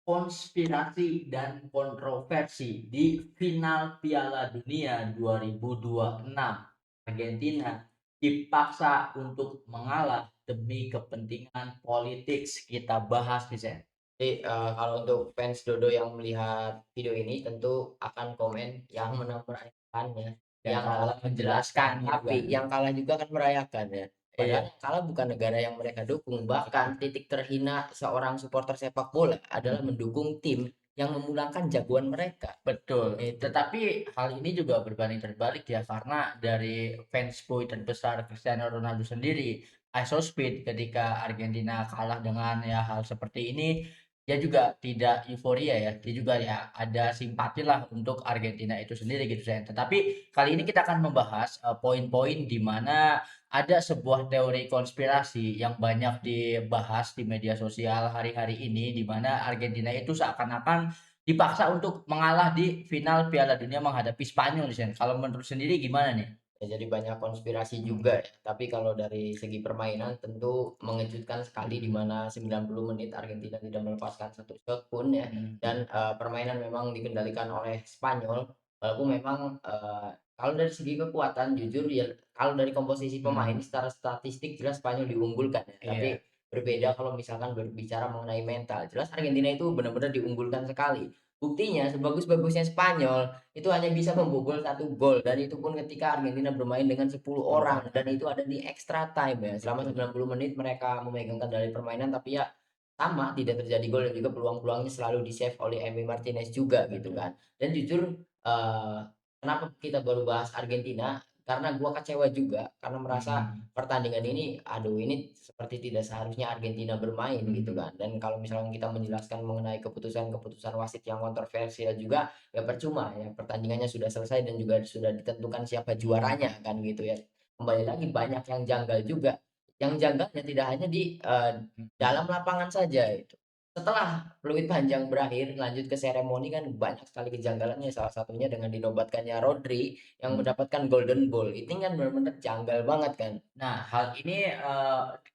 Konspirasi dan kontroversi di final Piala Dunia 2026. Argentina dipaksa untuk mengalah demi kepentingan politik. Kita bahas nih, Sen. Jadi, kalau untuk fans Dodo yang melihat video ini tentu akan komen yang menang merayakan ya, Yang yang kalah kalah menjelaskan menjelaskan, gitu tapi kan. yang kalah juga kan merayakan ya. Padahal Iya, yang kalah bukan negara yang mereka dukung, bahkan titik terhina seorang supporter sepak bola adalah mendukung tim yang memulangkan jagoan mereka. betul. Itu. Tetapi hal ini juga berbanding terbalik ya, karena dari fans boy terbesar Cristiano Ronaldo sendiri, Speed, ketika Argentina kalah dengan ya hal seperti ini, dia juga tidak euforia ya, dia juga ya ada simpati lah untuk Argentina itu sendiri gitu saya. Tetapi kali ini kita akan membahas poin-poin di mana ada sebuah teori konspirasi yang banyak dibahas di media sosial hari-hari ini, di mana Argentina itu seakan-akan dipaksa untuk mengalah di final Piala Dunia menghadapi Spanyol Sen. Kalau menurut sendiri gimana nih? Ya, jadi banyak konspirasi juga Mhm, ya. Tapi kalau dari segi permainan tentu mengejutkan sekali di mana 90 menit Argentina tidak melepaskan satu shot pun ya. mhm, Dan permainan memang dikendalikan oleh Spanyol. Walaupun memang kalau dari segi kekuatan jujur ya, kalau dari komposisi pemain mhm. secara statistik jelas Spanyol diunggulkan ya. Tapi Iya, berbeda kalau misalkan berbicara mengenai mental. Jelas Argentina itu benar-benar diunggulkan sekali. Buktinya sebagus-bagusnya Spanyol itu hanya bisa membobol satu gol dan itu pun ketika Argentina bermain dengan 10 10 orang dan orang, itu ada di extra time ya. Selama betul. 90 menit mereka memegang kendali permainan tapi ya sama tidak terjadi gol dan juga peluang-peluangnya selalu di-save oleh Emi Martinez juga gitu Betul. kan. Dan jujur eee, kenapa kita baru bahas Argentina, karena gua kecewa juga karena merasa Mhm, pertandingan ini, aduh ini seperti tidak seharusnya Argentina bermain gitu mhm. kan. Dan kalau misalnya kita menjelaskan mengenai keputusan-keputusan wasit yang kontroversial juga, ya percuma ya pertandingannya sudah selesai dan juga sudah ditentukan siapa juaranya kan gitu ya. Kembali lagi banyak yang janggal juga. Yang janggalnya tidak hanya di Mhm. dalam lapangan saja itu. Setelah peluit panjang berakhir lanjut ke seremoni kan banyak sekali kejanggalannya, salah satunya dengan dinobatkannya Rodri yang Mhm. mendapatkan golden ball. Itu kan benar-benar janggal banget kan. Nah, hal ini,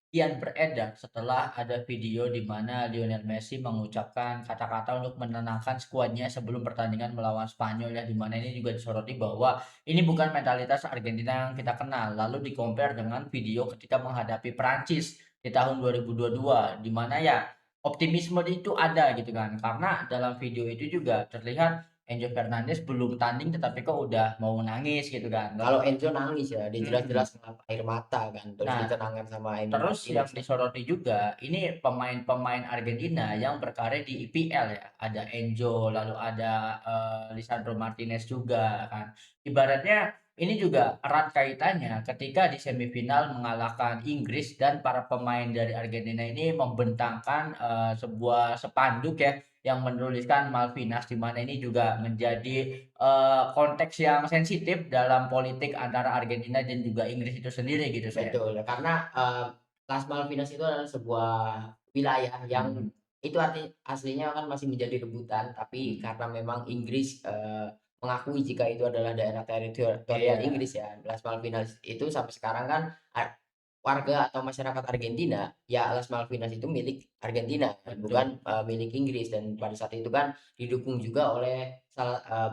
kian beredar setelah ada video di mana Lionel Messi mengucapkan kata-kata untuk menenangkan skuadnya sebelum pertandingan melawan Spanyol ya, di mana ini juga disoroti bahwa ini bukan mentalitas Argentina yang kita kenal. Lalu di-compare dengan video ketika menghadapi Prancis di tahun 2022, di mana ya optimisme itu ada gitu kan. Karena dalam video itu juga terlihat Enzo Fernandez belum tanding tetapi kok udah mau nangis gitu kan. Kalau Enzo nangis ya, dia Mhm. jelas-jelas ngelap air mata kan, terus Nah, ditenangkan sama Emi terus yang Martinez kan. disoroti juga, ini pemain-pemain Argentina yang berkarir di IPL ya. Ada Enzo, lalu ada Lisandro Martinez juga kan. Ibaratnya ini juga erat kaitannya ketika di semifinal mengalahkan Inggris dan para pemain dari Argentina ini membentangkan sebuah spanduk ya yang menuliskan Malvinas, di mana ini juga menjadi konteks yang sensitif dalam politik antara Argentina dan juga Inggris itu sendiri gitu, Sen. Betul, karena, Las Malvinas itu adalah sebuah wilayah yang Mhm, itu aslinya kan masih menjadi rebutan, tapi mhm. karena memang Inggris, mengakui jika itu adalah daerah teritorial Iya, Inggris ya. Las Malvinas itu sampai sekarang kan warga atau masyarakat Argentina, ya Las Malvinas itu milik Argentina kan, bukan, betul. milik Inggris dan pada saat itu kan didukung juga oleh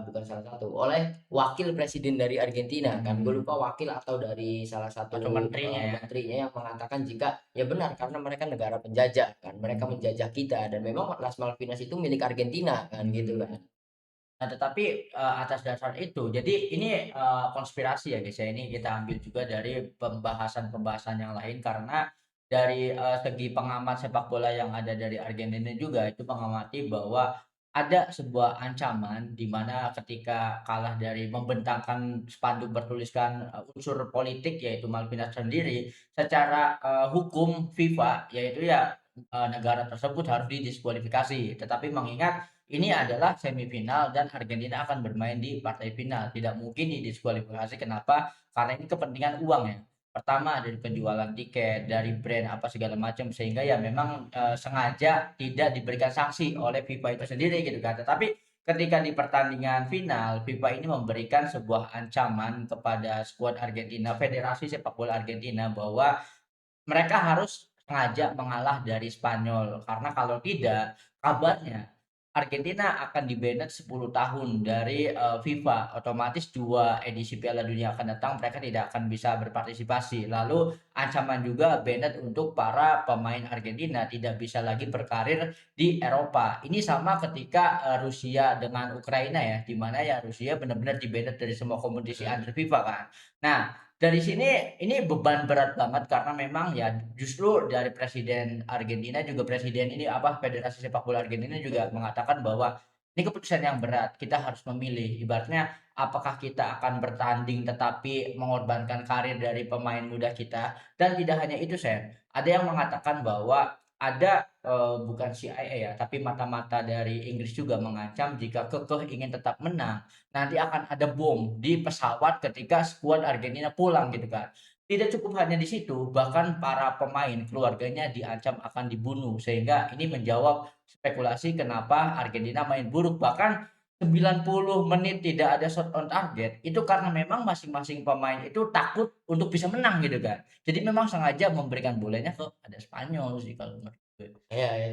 bukan salah satu, oleh wakil presiden dari Argentina kan, gue Mhm. lupa wakil atau dari salah Atau satu, menterinya ya. menterinya yang mengatakan jika ya benar karena mereka negara penjajah kan, mereka Mhm, menjajah kita dan memang Las Malvinas itu milik Argentina kan gitu mhm. kan. Nah, tetapi, atas dasar itu jadi ini, konspirasi ya, guys, ya, ini kita ambil juga dari pembahasan-pembahasan yang lain karena dari, segi pengamat sepak bola yang ada dari Argentina juga itu mengamati bahwa ada sebuah ancaman di mana ketika kalah dari membentangkan spanduk bertuliskan, unsur politik yaitu Malvinas sendiri, secara, hukum FIFA yaitu ya, negara tersebut harus didiskualifikasi. Tetapi mengingat ini adalah semifinal dan Argentina akan bermain di partai final, tidak mungkin didiskualifikasi. Kenapa? Karena ini kepentingan uang ya. Pertama dari penjualan tiket, dari brand apa segala macam, sehingga ya memang, sengaja tidak diberikan sanksi oleh FIFA itu sendiri gitu kan. Tetapi ketika di pertandingan final, FIFA ini memberikan sebuah ancaman kepada skuad Argentina, Federasi Sepak Bola Argentina, bahwa mereka harus sengaja mengalah dari Spanyol, karena kalau tidak, kabarnya Argentina akan di-banned 10 tahun dari FIFA. Otomatis 2 edisi Piala Dunia akan datang mereka tidak akan bisa berpartisipasi. Lalu ancaman juga banned untuk para pemain Argentina tidak bisa lagi berkarir di Eropa. Ini sama ketika Rusia dengan Ukraina ya, di mana ya Rusia benar-benar di-banned dari semua kompetisi Mhm. antar FIFA kan. Nah, dari sini ini beban berat banget karena memang ya justru dari presiden Argentina juga presiden ini apa Federasi Sepak Bola Argentina juga mengatakan bahwa ini keputusan yang berat. Kita harus memilih. Ibaratnya apakah kita akan bertanding tetapi mengorbankan karir dari pemain muda kita dan tidak hanya itu Sen. Ada yang mengatakan bahwa ada bukan CIA ya, tapi mata-mata dari Inggris juga mengancam jika kekeh ingin tetap menang nanti akan ada bom di pesawat ketika skuad Argentina pulang gitu kan. Tidak cukup hanya di situ, bahkan para pemain keluarganya diancam akan dibunuh sehingga ini menjawab spekulasi kenapa Argentina main buruk bahkan 90 menit tidak ada shot on target itu karena memang masing-masing pemain itu takut untuk bisa menang gitu kan. Jadi memang sengaja memberikan bolanya ke ada Spanyol sih kalau menurut gue. Iya, ya,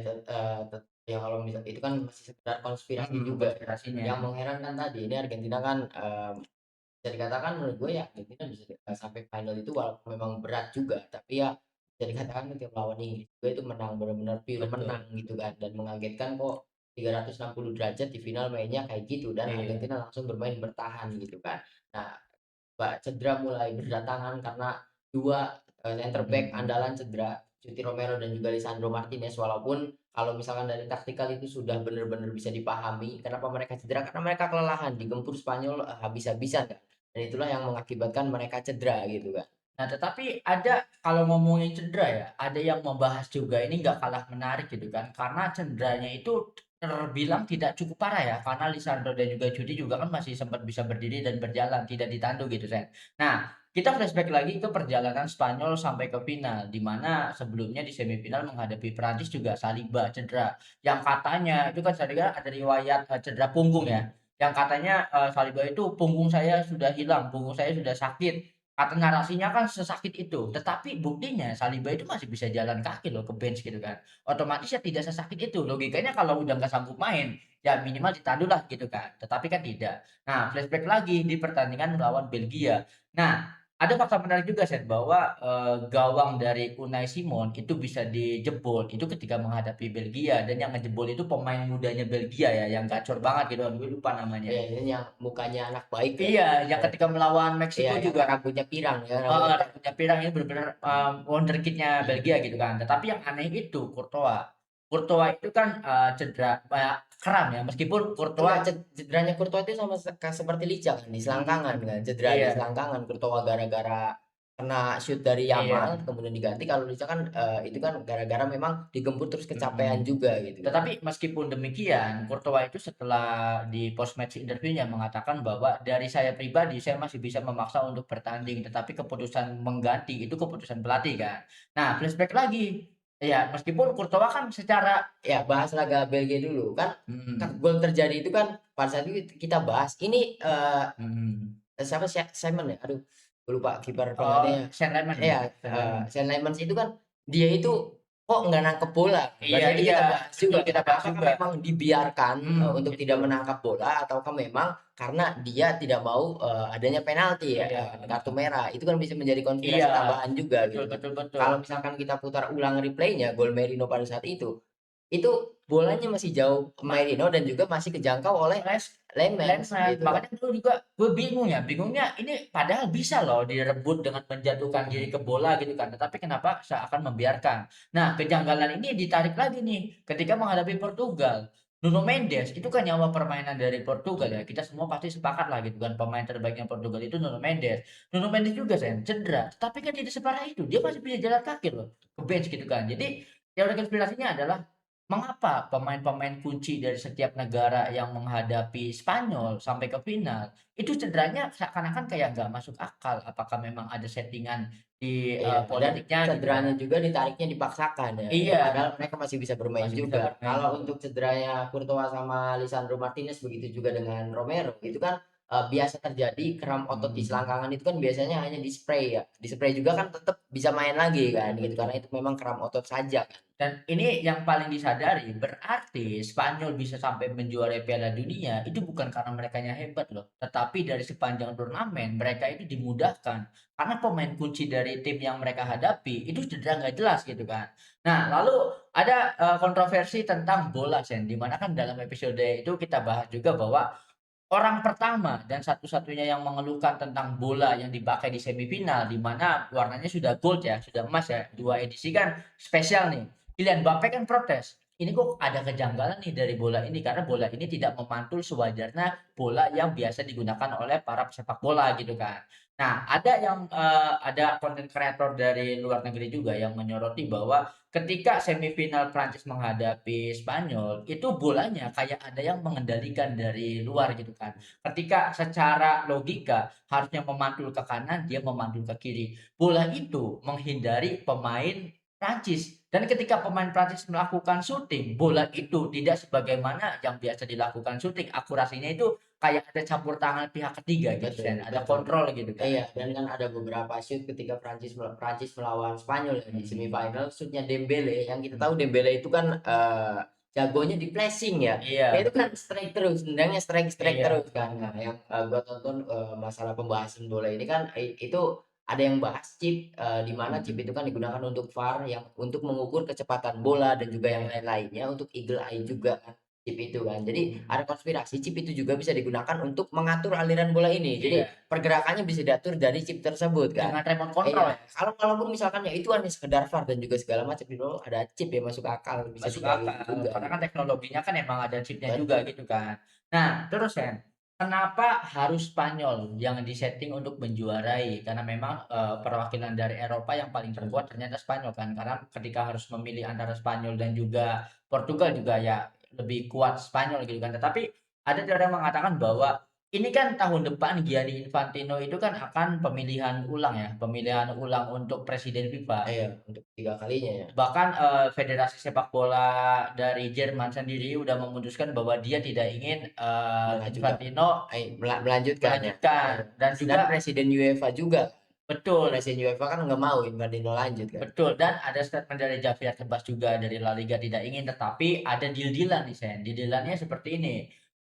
ya kalau misal itu kan masih sekedar konspirasi juga ya. Konspirasinya. Yang mengherankan tadi ini Argentina kan, bisa dikatakan menurut gue ya Argentina bisa sampai final itu walaupun memang berat juga, tapi ya bisa dikatakan ketika melawan Inggris juga itu menang, benar-benar pure Betul. menang gitu kan, dan mengagetkan kok 360 derajat di final mainnya kayak gitu dan Iya. Argentina langsung bermain bertahan gitu kan. Nah, cedera mulai berdatangan karena 2 center back Mhm. andalan cedera, Cuti Romero dan juga Lisandro Martinez. Walaupun kalau misalkan dari taktikal itu sudah benar-benar bisa dipahami kenapa mereka cedera, karena mereka kelelahan, digempur Spanyol, habis-habisan kan, dan itulah yang mengakibatkan mereka cedera gitu kan. Nah, tetapi ada kalau ngomongin cedera ya, ada yang membahas juga ini nggak kalah menarik gitu kan, karena cederanya itu terbilang tidak cukup parah ya, karena Lisandro dan juga Judi juga kan masih sempat bisa berdiri dan berjalan, tidak ditandu gitu, Sen. Nah, kita flashback lagi ke perjalanan Spanyol sampai ke final, di mana sebelumnya di semifinal menghadapi Prancis juga Saliba cedera, yang katanya itu kan Saliba ada riwayat cedera punggung ya, yang katanya Saliba itu punggung saya sudah hilang, punggung saya sudah sakit. Kata narasinya kan sesakit itu, tetapi buktinya Saliba itu masih bisa jalan kaki loh ke bench gitu kan. Otomatis ya tidak sesakit itu, logikanya kalau udah nggak sanggup main, ya minimal ditandu lah gitu kan, tetapi kan tidak. Nah, flashback lagi di pertandingan melawan Belgia. Nah, ada fakta menarik juga Sen, bahwa, gawang dari Unai Simon itu bisa dijebol, itu ketika menghadapi Belgia dan yang ngejebol itu pemain mudanya Belgia ya, yang gacor banget gitu, gue lupa namanya. Iya, ini yang mukanya anak baik ya, Iya, yang eee, ketika melawan iya Meksiko yang juga. rambutnya pirang ya, Heeh, rambutnya rambutnya pirang ini bener-bener, wonderkid-nya mhm. Belgia gitu kan. Tetapi yang aneh itu Courtois. Courtois itu kan, cedera kram ya, meskipun Enggak, Courtois cederanya Courtois itu sama seperti Licha kan, di selangkangan kan, cedera di iya selangkangan Courtois gara-gara kena shoot dari Yamal, iya, kemudian diganti. Kalau Licha kan, itu kan gara-gara memang digempur terus kecapean mhm. juga gitu kan. Tetapi meskipun demikian, Courtois itu setelah di post match interview-nya mengatakan bahwa, "Dari saya pribadi, saya masih bisa memaksa untuk bertanding, tetapi keputusan mengganti itu keputusan pelatih," kan. Nah, flashback lagi, ya meskipun Courtois kan secara Ya bahas laga Belgia dulu, kan mhm gol terjadi itu kan pada saat itu kita bahas, ini, mhm. siapa sih, Simon ya? Aduh, gue lupa kiper Oh, penggantinya. Saint Lemon ya? Iya, Saint Lemon. Sean Lymans itu kan dia itu kok nggak nangkep bola. Iya Pada saat itu iya, kita bahas betul juga kita kan, bahas apakah juga. memang dibiarkan, untuk tidak Itu. menangkap bola ataukah memang karena dia tidak mau, adanya penalti ya, Iya, kartu merah. Itu kan bisa menjadi iya, konspirasi tambahan juga betul gitu kan. betul betul. Kalau misalkan kita putar ulang replaynya gol Merino pada saat itu bolanya masih jauh Ma Merino dan juga masih kejangkau oleh Les Lemans Lemon, gitu kan. makanya dulu juga gue bingung ya, bingungnya ini padahal bisa loh direbut dengan menjatuhkan diri ke bola gitu kan, tetapi kenapa seakan membiarkan. Nah, kejanggalan ini ditarik lagi nih ketika menghadapi Portugal. Nuno Mendes itu kan nyawa permainan dari Portugal ya, kita semua pasti sepakat lah gitu kan, pemain terbaiknya Portugal itu Nuno Mendes. Nuno Mendes juga Sen, cedera, tapi kan tidak separah itu, dia masih bisa jalan kaki loh, ke bench gitu kan. Jadi teori konspirasinya adalah mengapa pemain-pemain kunci dari setiap negara yang menghadapi Spanyol sampai ke final, itu cederanya seakan-akan kayak nggak masuk akal. Apakah memang ada settingan di, Iya, dan politiknya gitu cederanya kan? juga ditariknya dipaksakan ya, Iya, padahal mereka masih bisa bermain masih bisa juga. bermain Kalau juga. untuk cederanya Courtois sama Lisandro Martinez, begitu juga dengan Romero, itu kan, biasa terjadi kram otot di Mhm, selangkangan itu kan biasanya hanya di-spray ya, di-spray juga kan tetap bisa main lagi kan gitu, betul. karena itu memang kram otot saja kan. Dan ini yang paling disadari, berarti Spanyol bisa sampai menjuarai Piala Dunia itu bukan karena merekanya hebat loh, tetapi dari sepanjang turnamen mereka itu dimudahkan. Karena pemain kunci dari tim yang mereka hadapi itu cedera nggak jelas gitu kan. Nah, lalu ada kontroversi tentang bola Sen, di mana kan dalam episode itu kita bahas juga bahwa orang pertama dan satu-satunya yang mengeluhkan tentang bola yang dipakai di semifinal, di mana warnanya sudah gold ya, sudah emas ya, 2 edisi kan spesial nih. Kylian Mbappe kan protes, "Ini kok ada kejanggalan nih dari bola ini, karena bola ini tidak memantul sewajarnya bola yang biasa digunakan oleh para pesepak bola," gitu kan. Nah, ada konten kreator dari luar negeri juga yang menyoroti bahwa ketika semifinal Prancis menghadapi Spanyol, itu bolanya kayak ada yang mengendalikan dari luar gitu kan. Ketika secara logika harusnya memantul ke kanan, dia memantul ke kiri. Bola itu menghindari pemain Prancis dan ketika pemain Prancis melakukan syuting, bola itu tidak sebagaimana yang biasa dilakukan syuting, akurasinya itu kayak ada campur tangan pihak ketiga gitu Betul, Sen, ada betul. kontrol gitu kan. Iya, dan kan ada beberapa shoot ketika Prancis melawan Spanyol ya di semifinal, shootnya Dembele yang kita tahu Dembele itu kan jagonya di flashing ya. Dia Iya itu kan betul. strike terus, nendangnya strike Iya terus betul. kan. Nah, yang gua tonton masalah pembahasan bola ini kan itu ada yang bahas chip di mana chip itu kan digunakan untuk VAR yang untuk mengukur kecepatan bola dan juga yang Iya. lain-lainnya untuk eagle eye juga kan chip itu kan. Jadi ada konspirasi chip itu juga bisa digunakan untuk mengatur aliran bola ini. Jadi Iya, pergerakannya bisa diatur dari chip tersebut kan. dengan remote control Iya, ya. kalaupun misalkan ya itu hanya sekedar VAR dan juga segala macam itu ada chip ya masuk akal bisa Masuk tinggal itu akal, juga karena kan gitu. teknologinya kan emang ada chipnya juga Betul. gitu kan. Nah, terus Sen, kenapa harus Spanyol yang disetting untuk menjuarai? Karena memang perwakilan dari Eropa yang paling terkuat ternyata Spanyol kan. Karena ketika harus memilih antara Spanyol dan juga Portugal juga ya lebih kuat Spanyol gitu kan. Tetapi ada teori yang mengatakan bahwa ini kan tahun depan Gianni Infantino itu kan akan pemilihan ulang ya, pemilihan ulang untuk presiden FIFA. Iya, untuk 3 kalinya ya. Bahkan, federasi sepak bola dari Jerman sendiri udah memutuskan bahwa dia tidak ingin, Mengajukan Infantino melanjutkan ya. melanjutkan dan Dan juga presiden UEFA juga. betul Presiden UEFA kan nggak mau Infantino lanjut kan. betul dan ada statement dari Javier Tebas juga dari La Liga tidak ingin, tetapi ada deal-deal-an nih Sen, deal-deal-annya seperti ini,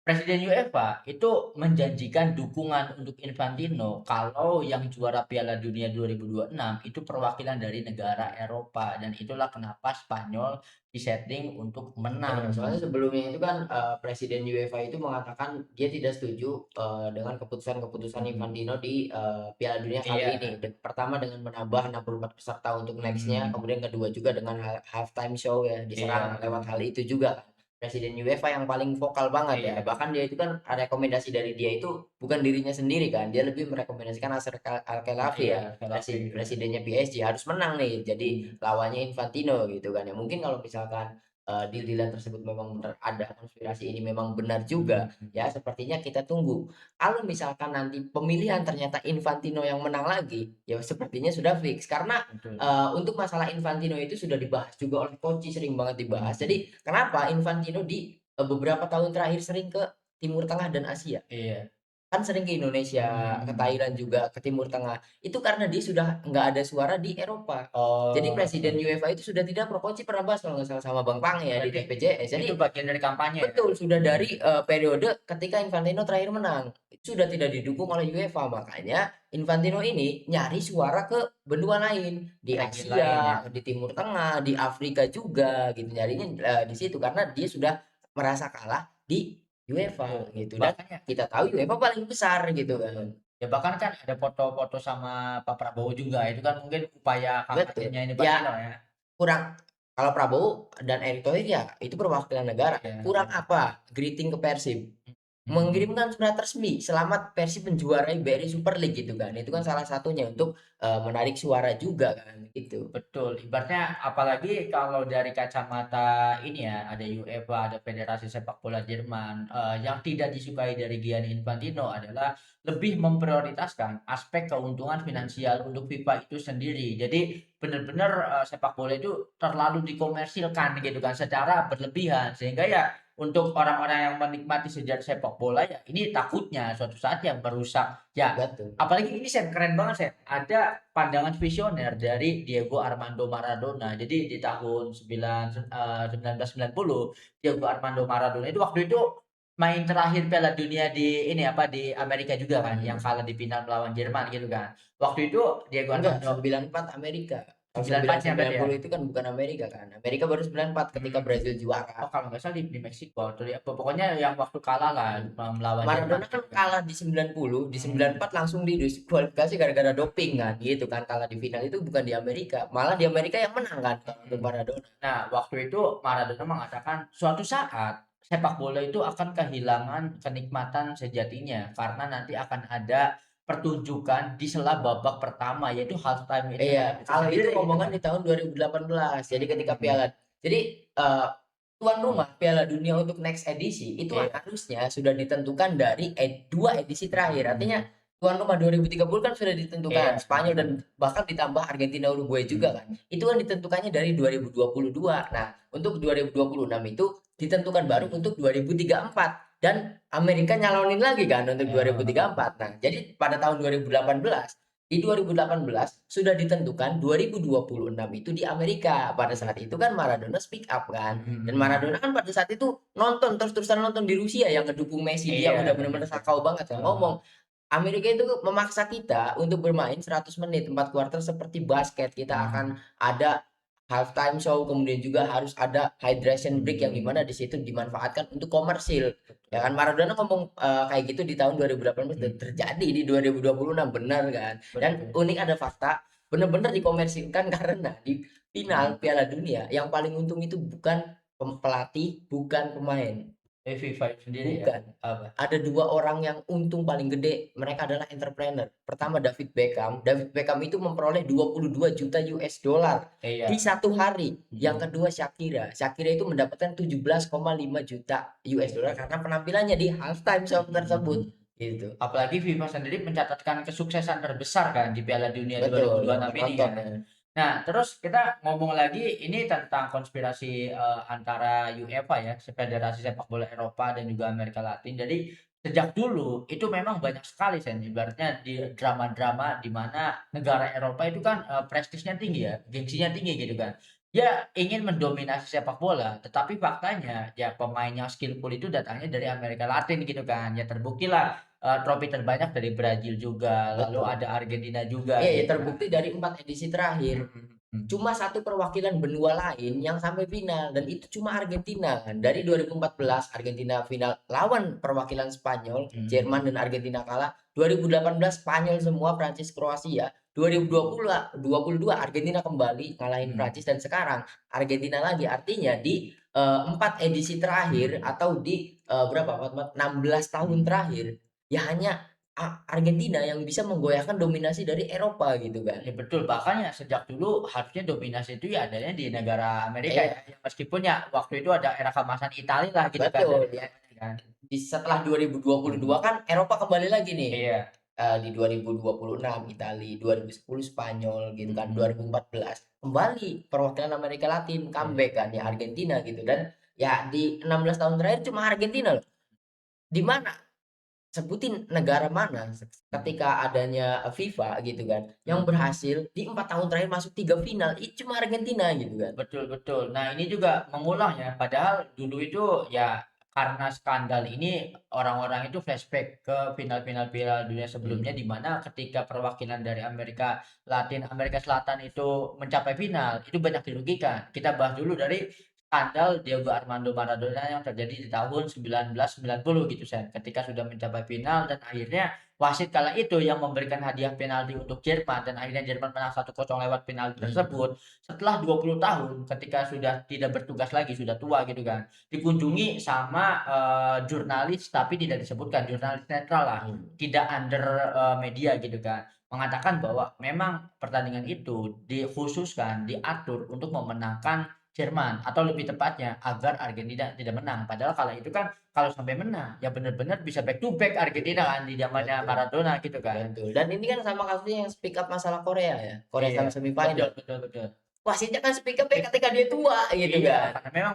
Presiden UEFA itu menjanjikan dukungan untuk Infantino kalau yang juara Piala Dunia 2026 itu perwakilan dari negara Eropa dan itulah kenapa Spanyol disetting untuk menang. Soalnya sebelumnya itu kan, presiden UEFA itu mengatakan dia tidak setuju, dengan keputusan-keputusan Infantino di, Piala Dunia kali ini. Iya, Pertama dengan menambah 64 peserta untuk next-nya, mhm, kemudian kedua juga dengan halftime show ya, diserang iya, lewat hal itu juga kan. Presiden UEFA yang paling vokal banget ya, iya, bahkan dia itu kan rekomendasi dari dia itu bukan dirinya sendiri kan, dia lebih merekomendasikan Nasser Al-Khelaifi iya, ya, Khilafin juga, presidennya PSG harus menang nih, jadi lawannya Infantino gitu kan ya. Mungkin kalau misalkan deal-deal tersebut memang benar ada, konspirasi ini memang benar juga, mhm, ya sepertinya kita tunggu. Kalau misalkan nanti pemilihan ternyata Infantino yang menang lagi, ya sepertinya sudah fix. Karena, betul, untuk masalah Infantino itu sudah dibahas juga oleh Koci, sering banget dibahas. mhm, Jadi kenapa Infantino di, beberapa tahun terakhir sering ke Timur Tengah dan Asia? iya, Kan sering ke Indonesia, ke mhm, Thailand juga, ke Timur Tengah. Itu karena dia sudah nggak ada suara di Eropa. Jadi oh, presiden UEFA itu sudah tidak pro, Koci pernah bahas kalau nggak salah sama Bang Pange ya di berarti TPJS. itu Jadi bagian dari kampanye ya? betul, sudah Mhm, dari, periode ketika Infantino terakhir menang, itu sudah tidak didukung oleh UEFA. Makanya Infantino ini nyari suara ke benua lain, di region lain ya? Asia, di Timur Tengah, di Afrika juga gitu, nyarinya, di situ karena dia sudah merasa kalah di UEFA Betul, gitu dan bahkan ya kita tahu UEFA paling besar gitu kan. ya bahkan kan ada foto-foto sama Pak Prabowo juga, itu kan mungkin upaya Betul. kampanyenya Ya Infantino ya? kurang kalau Prabowo dan Erick Thohir ya itu perwakilan negara, Iya, kurang benar, apa? Greeting ke Persib. mhm. Mengirimkan surat resmi, selamat Persib menjuarai BRI Super League gitu kan. Itu kan salah satunya untuk, menarik suara juga kan, gitu. Betul, ibaratnya apalagi kalau dari kacamata ini ya, ada UEFA, ada Federasi Sepak Bola Jerman, yang tidak disukai dari Gianni Infantino adalah lebih memprioritaskan aspek keuntungan finansial untuk FIFA itu sendiri. Jadi benar-benar, sepak bola itu terlalu dikomersilkan gitu kan, secara berlebihan. Sehingga ya untuk orang-orang yang menikmati sejarah sepak bola ya ini takutnya suatu saat yang merusak. Ya, Betul. apalagi ini Sen, keren banget Sen. Ada pandangan visioner dari Diego Armando Maradona. Jadi di tahun 1990 Diego Armando Maradona itu waktu itu main terakhir Piala Dunia di ini apa di Amerika juga kan, yang Hmm. kalah di final melawan Jerman gitu kan. Waktu itu Diego Enggak, Armando 94 Amerika. Kalau 94-nya berarti ya. 990 itu kan bukan Amerika kan. Amerika baru 94 ketika Hmm. Brazil juara. Oh kalau nggak salah di Meksiko atau di apa pokoknya yang waktu kalah lah melawan Jerman Maradona kan gitu kan. kalah di 90, di Hmm. 94 langsung didiskualifikasi gara-gara doping kan gitu kan. Kalah di final itu bukan di Amerika, malah di Amerika yang menang kan kalau untuk Hmm. Maradona. Nah, waktu itu Maradona mengatakan suatu saat sepak bola itu akan kehilangan kenikmatan sejatinya karena nanti akan ada pertunjukan di sela babak pertama yaitu halftime Iya, itu kalau itu sendiri gitu ngomongan kan. di tahun 2018. Jadi ketika Hmm. Piala jadi tuan rumah Piala Dunia untuk next edisi itu Iya. harusnya sudah ditentukan dari dua edisi terakhir. Artinya Hmm. tuan rumah 2030 kan sudah ditentukan Iya. Spanyol dan bahkan ditambah Argentina Uruguay juga kan. Itu kan ditentukannya dari 2022. Nah, untuk 2026 itu ditentukan baru untuk 2034 dan Amerika nyalonin lagi kan untuk Ya. 2034. Nah, jadi pada tahun 2018 di 2018 sudah ditentukan 2026 itu di Amerika. Pada saat itu kan Maradona speak up kan. Dan Hmm. Maradona kan pada saat itu nonton terus-terusan nonton di Rusia yang ngedukung Messi. Dia Iya, udah benar. benar-benar sakau banget kan Heeh. ngomong. Amerika itu memaksa kita untuk bermain 100 menit 4 kuarter seperti basket. Kita akan Hmm. ada halftime show, kemudian juga harus ada hydration break yang dimana Hmm. di situ dimanfaatkan untuk komersil. Ya Betul. kan Maradona ngomong kayak gitu di tahun 2018 dan Hmm. terjadi di 2026 benar kan. Dan Betul. unik ada fakta benar-benar dikomersilkan karena di Hmm. final Piala Dunia yang paling untung itu bukan pelatih, bukan pemain. FIFA itu sendiri ya. Bukan. Apa? Ada dua orang yang untung paling gede. Mereka adalah entrepreneur. Pertama David Beckham. David Beckham itu memperoleh 22 juta US dollar di Iya. satu hari. Yang Hmm. kedua Shakira. Shakira itu mendapatkan 17,5 juta US dollar karena penampilannya di halftime show tersebut. Hmm. Gitu. Apalagi FIFA sendiri mencatatkan kesuksesan terbesar kan di Piala Dunia Betul, yang 2026 ini penonton kan. ya. Nah, terus kita ngomong lagi ini tentang konspirasi antara UEFA ya, Federasi Sepak Bola Eropa dan juga Amerika Latin. Jadi sejak dulu itu memang banyak sekali Sen, ibaratnya di drama-drama di mana negara Eropa itu kan prestisnya tinggi ya, gengsinya tinggi gitu kan. Dia ingin mendominasi sepak bola, tetapi faktanya ya pemain yang skillful itu datangnya dari Amerika Latin gitu kan. Ya terbuktilah trofi terbanyak dari Brazil juga, lalu Betul. ada Argentina juga Iya, ya, gitu kan. terbukti dari 4 edisi terakhir. Mhm, mhm. Cuma satu perwakilan benua lain yang sampai final dan itu cuma Argentina kan. Dari 2014 Argentina final lawan perwakilan Spanyol, Jerman Mhm. dan Argentina kalah. 2018 Spanyol semua, Prancis, Kroasia. 2020 22 Argentina kembali ngalahin Mhm. Prancis dan sekarang Argentina lagi. Artinya di 4 edisi terakhir atau di berapa? 16 tahun terakhir ya hanya Argentina yang bisa menggoyahkan dominasi dari Eropa gitu kan. Ya betul, bahkan ya sejak dulu harusnya dominasi itu ya adanya di negara Amerika ya. Iya, Ya meskipun ya waktu itu ada era keemasan Italia lah gitu kan betul dari ya. namanya kan. Setelah 2022 Mhm. kan Eropa kembali lagi nih. Iya. Di 2026 Italia, 2010 Spanyol gitu kan, Mhm. 2014 kembali perwakilan Amerika Latin Iya. comeback kan ya Argentina gitu dan ya di 16 tahun terakhir cuma Argentina loh. Di mana sebutin negara mana Mhm. ketika adanya FIFA gitu kan yang Mhm. berhasil di 4 tahun terakhir masuk 3 final itu cuma Argentina gitu kan. Betul, betul. Nah, ini juga mengulang ya, padahal dulu itu ya karena skandal ini orang-orang itu flashback ke final-final Piala Dunia sebelumnya Hmm. di mana ketika perwakilan dari Amerika Selatan itu mencapai final, itu banyak dirugikan. Kita bahas dulu dari skandal Diego Armando Maradona yang terjadi di tahun 1990 gitu, Sen. Ketika sudah mencapai final dan akhirnya wasit kala itu yang memberikan hadiah penalti untuk Jerman dan akhirnya Jerman menang 1-0 lewat penalti Hmm. tersebut. Setelah 20 tahun ketika sudah tidak bertugas lagi, sudah tua gitu kan, dikunjungi sama, jurnalis tapi tidak disebutkan, jurnalis netral lah, Hmm. tidak under, media gitu kan, mengatakan bahwa memang pertandingan itu dikhususkan, diatur untuk memenangkan Jerman atau lebih tepatnya agar Argentina tidak menang. Padahal kala itu kan kalau sampai menang, ya benar-benar bisa back to back Argentina kan di zamannya Betul. Maradona gitu kan. Betul. Dan ini kan sama kasusnya yang speak up masalah Korea ya. Korea Iya, sama betul, semifinal. betul, betul. wasitnya kan speak up ya ketika dia tua gitu Iya, kan. karena memang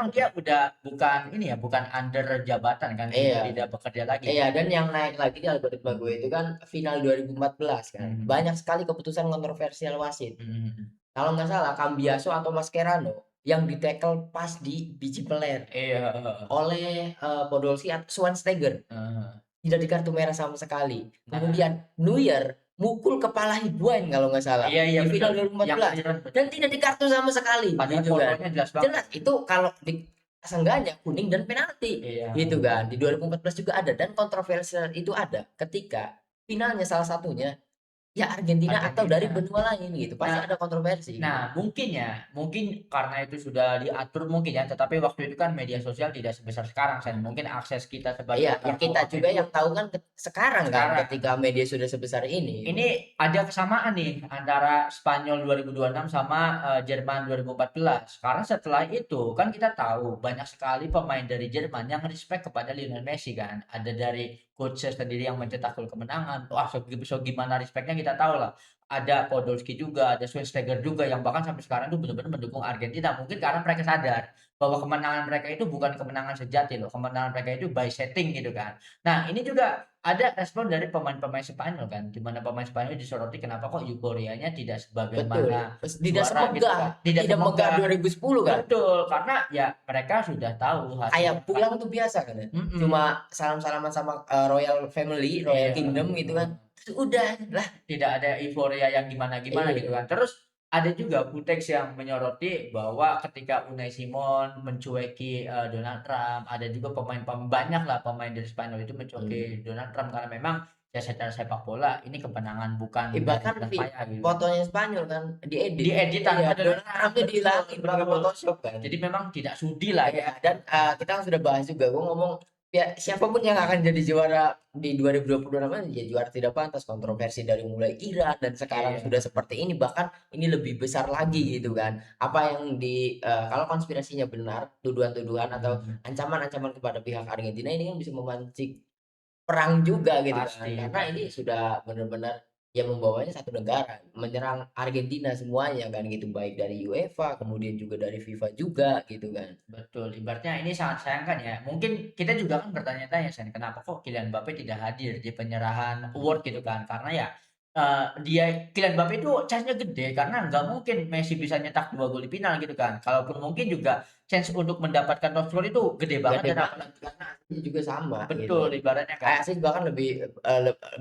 Betul. dia udah bukan ini ya, bukan under jabatan kan, sudah Iya. tidak bekerja lagi Iya, kan. dan yang naik lagi di algoritma gue Mhm. itu kan final 2014 kan. Mhm. Banyak sekali keputusan kontroversial wasit. Mhm mhm. Kalau nggak salah Cambiaso atau Mascherano yang di-tackle pas di biji peler Iya, heeh heeh. oleh, Podolski atau Schweinsteiger. Heeh heeh. Tidak di kartu merah sama sekali. Nah, Kemudian Neuer mukul kepala Higuain kalau nggak salah iya iya di betul, final yang 2014 clearance dan betul. tidak di kartu sama sekali Padahal gitu kan. fotonya jelas banget. Jelas itu kalau di seenggaknya kuning dan penalti Iya, gitu heeh. kan. Di 2014 juga ada dan kontroversial itu ada ketika finalnya salah satunya ya Argentina atau dari Argentina. benua lain gitu. Pasti Nah ada kontroversi gitu. mungkin ya, mungkin karena itu sudah diatur mungkin ya, tetapi waktu itu kan media sosial tidak sebesar sekarang, Sen. Mungkin akses kita sebagai Iya, ya orang kita awam juga itu yang tahu kan sekarang kan sekarang. ketika media sudah sebesar ini gitu. Ini ada kesamaan nih antara Spanyol 2026 sama Jerman 2014. Karena setelah itu kan kita tahu banyak sekali pemain dari Jerman yang respect kepada Lionel Messi kan. Ada dari coachnya sendiri yang mencetak gol kemenangan. Wah, so gimana respectnya kita tahu lah. Ada Podolski juga, ada Schweinsteiger juga yang bahkan sampai sekarang tuh benar-benar mendukung Argentina. Mungkin karena mereka sadar bahwa kemenangan mereka itu bukan kemenangan sejati loh. Kemenangan mereka itu by setting gitu kan. Nah, ini juga ada respon dari pemain-pemain Spanyol kan, di mana pemain Spanyol disoroti kenapa kok euforianya tidak Betul, sebagaimana tidak juara gitu kan, semegah, tidak tidak megah semoga 2010 kan. betul, karena ya mereka sudah tahu hasilnya Kayak kan. pulang tuh biasa kan ya. Mhm, Cuma salam-salaman sama Royal Family, Royal iya, Kingdom gitu kan. Terus udah lah. tidak ada euforia yang gimana-gimana gitu Iya. kan. Terus ada juga Footage yang menyoroti bahwa ketika Unai Simon mencueki Donald Trump, ada juga banyak lah pemain dari Spanyol itu Hmm. mencueki Donald Trump karena memang ya secara sepak bola ini kemenangan bukan dari Bahkan jerih payah gitu kan. fotonya Spanyol kan diedit. Diedit Iya, tanpa Donald Donald Trump, Trumpnya betul dihilangin pakai betul. Photoshop kan. Jadi memang tidak sudi lah Iya, ya. dan kita kan sudah bahas juga. Gue ngomong ya siapapun yang akan jadi juara di 2026 nanti ya juara tidak pantas kontroversi dari mulai Iran dan sekarang Iya, sudah seperti ini bahkan ini lebih besar lagi gitu kan. Apa yang kalau konspirasinya benar, tuduhan-tuduhan atau mhm, ancaman-ancaman kepada pihak Argentina ini kan bisa memancing perang juga gitu kan, pasti karena pasti. ini sudah benar-benar ya membawanya satu negara, menyerang Argentina semuanya kan gitu, baik dari UEFA, kemudian juga dari FIFA juga gitu kan. Betul, ibaratnya ini sangat sayangkan ya. Mungkin kita juga kan bertanya-tanya, Sen, kenapa kok Kylian Mbappé tidak hadir di penyerahan award gitu kan? Karena ya Kylian Mbappé itu chance-nya gede karena nggak mungkin Messi bisa nyetak 2 gol di final gitu kan. Kalaupun mungkin juga chance untuk mendapatkan top score itu gede banget Gede dan banget apalagi karena aslinya juga sama gitu betul kan. ibaratnya kan. Asli bahkan lebih